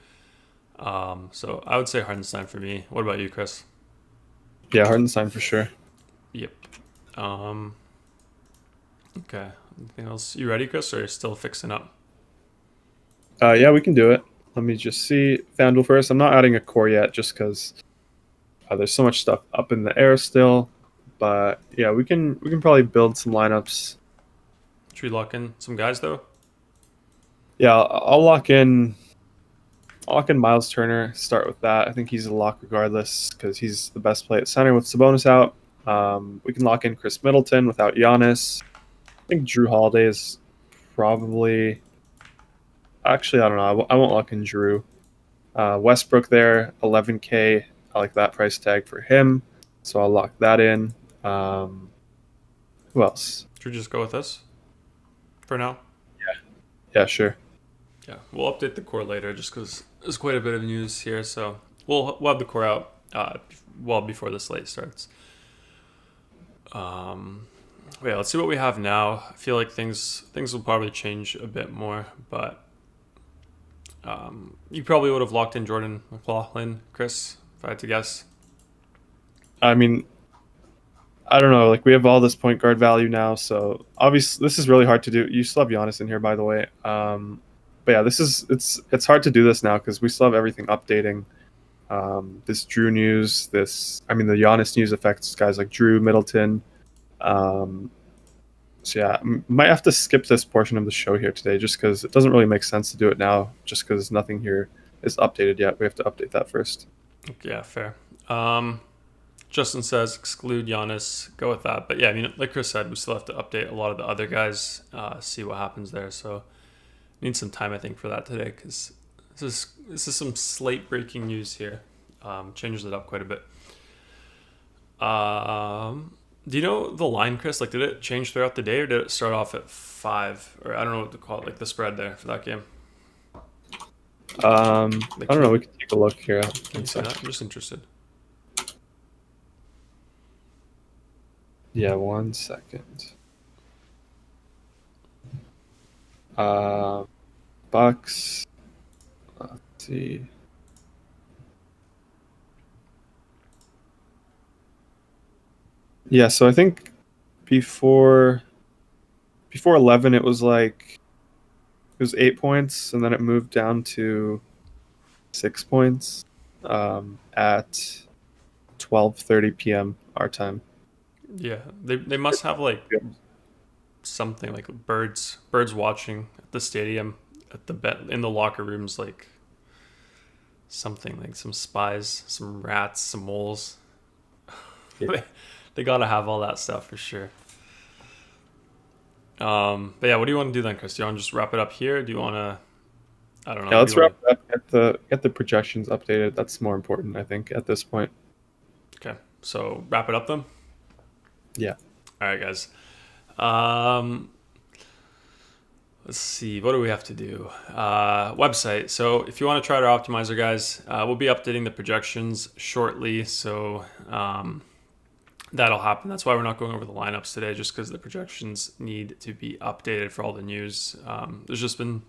Speaker 1: So I would say Hardenstein for me. What about you, Chris?
Speaker 2: Yeah, Hardenstein for sure.
Speaker 1: Yep. Okay. Anything else? You ready, Chris, or are you still fixing up?
Speaker 2: Yeah, we can do it. Let me just see FanDuel first. I'm not adding a core yet just because there's so much stuff up in the air still. But yeah, we can probably build some lineups.
Speaker 1: Should we lock in some guys though?
Speaker 2: Yeah, I'll lock in. I'll lock in Miles Turner. Start with that. I think he's a lock regardless because he's the best play at center with Sabonis out. We can lock in Chris Middleton without Giannis. I think Drew Holiday is probably. Actually, I don't know. I won't lock in Drew. Westbrook there, 11K. I like that price tag for him, so I'll lock that in. Who else?
Speaker 1: Should we just go with this for now?
Speaker 2: Yeah, sure.
Speaker 1: Yeah, we'll update the core later just because there's quite a bit of news here. So we'll have the core out well before the slate starts. Yeah, let's see what we have now. I feel like things will probably change a bit more, but you probably would have locked in Jordan Mclaughlin, Chris, if I had to guess.
Speaker 2: I mean, I don't know. Like we have all this point guard value now, so obviously this is really hard to do. You still have Giannis in here, by the way. But yeah, it's hard to do this now because we still have everything updating. This Drew news, the Giannis news affects guys like Drew, Middleton. So yeah, might have to skip this portion of the show here today just because it doesn't really make sense to do it now just because nothing here is updated yet. We have to update that first.
Speaker 1: Yeah, fair. Justin says exclude Giannis. Go with that. But yeah, I mean, like Chris said, we still have to update a lot of the other guys, see what happens there. So need some time, I think, for that today because this is some slate breaking news here. Changes it up quite a bit. Do you know the line, Chris? Like, did it change throughout the day, or did it start off at 5? Or I don't know what to call it, like the spread there for that game.
Speaker 2: I don't know. We can take a look here.
Speaker 1: Can you see that? I'm just interested.
Speaker 2: Yeah, 1 second. Bucks. Let's see. Yeah, so I think before 11 it was 8 points and then it moved down to 6 points at 12:30 p.m. our time.
Speaker 1: Yeah, they must have like something like birds watching at the stadium at the in the locker rooms, like something like some spies, some rats, some moles.
Speaker 2: Yeah.
Speaker 1: They gotta have all that stuff for sure. But yeah, what do you want to do then, Chris? Do you want to just wrap it up here? Do you want to I don't know.
Speaker 2: Yeah,
Speaker 1: What do
Speaker 2: let's
Speaker 1: you
Speaker 2: wrap
Speaker 1: want?
Speaker 2: it up. Get the projections updated. That's more important, I think, at this point.
Speaker 1: Okay, so wrap it up then.
Speaker 2: Yeah.
Speaker 1: All right, guys. Um, let's see. What do we have to do? Website. So if you want to try our optimizer, guys, we'll be updating the projections shortly. So that'll happen. That's why we're not going over the lineups today, just because the projections need to be updated for all the news. There's just been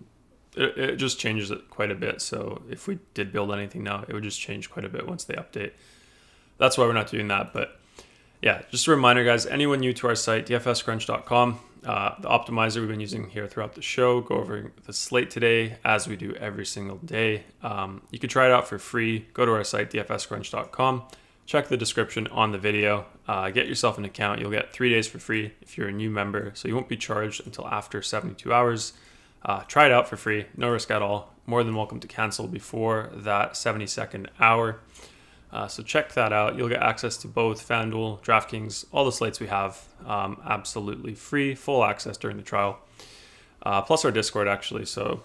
Speaker 1: it just changes it quite a bit. So if we did build anything now, it would just change quite a bit once they update. That's why we're not doing that. But yeah, just a reminder, guys, anyone new to our site, dfscrunch.com, the optimizer we've been using here throughout the show, go over the slate today as we do every single day. You can try it out for free. Go to our site, dfscrunch.com. Check the description on the video. Get yourself an account. You'll get 3 days for free if you're a new member, so you won't be charged until after 72 hours. Try it out for free, no risk at all. More than welcome to cancel before that 72nd hour. So check that out. You'll get access to both FanDuel, DraftKings, all the slates we have, absolutely free, full access during the trial. Plus our Discord, actually. So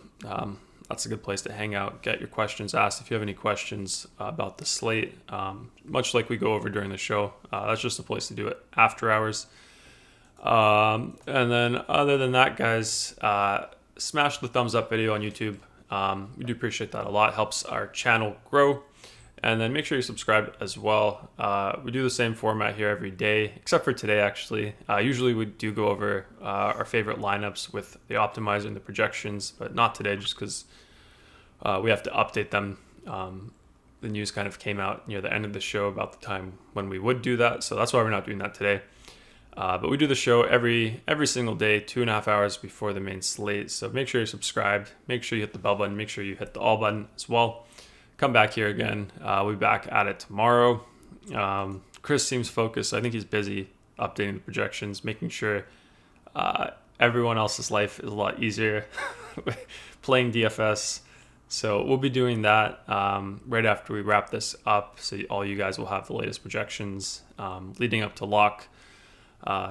Speaker 1: that's a good place to hang out, get your questions asked. If you have any questions about the slate, much like we go over during the show, that's just a place to do it after hours. And then other than that, guys, smash the thumbs up video on YouTube. We do appreciate that a lot. It helps our channel grow. And then make sure you subscribe as well. We do the same format here every day, except for today, actually. Usually we do go over our favorite lineups with the optimizer and the projections, but not today just because we have to update them. The news kind of came out near the end of the show about the time when we would do that, so that's why we're not doing that today. But we do the show every single day, 2.5 hours before the main slate. So make sure you're subscribed. Make sure you hit the bell button. Make sure you hit the all button as well. Come back here again. We'll be back at it tomorrow. Chris seems focused. I think he's busy updating the projections, making sure everyone else's life is a lot easier playing DFS. So we'll be doing that right after we wrap this up. So all you guys will have the latest projections leading up to lock.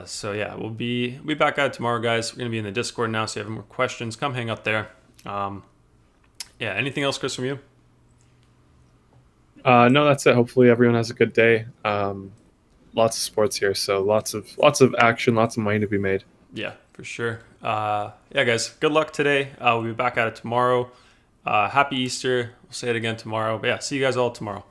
Speaker 1: So yeah, we'll be back at it tomorrow, guys. We're going to be in the Discord now, so if you have more questions, come hang out there. Yeah, anything else, Chris, from you?
Speaker 2: No, that's it. Hopefully everyone has a good day. Lots of sports here, so lots of action, lots of money to be made.
Speaker 1: Yeah, for sure. Yeah, guys, good luck today. We'll be back at it tomorrow. Happy Easter. We'll say it again tomorrow. But yeah, see you guys all tomorrow.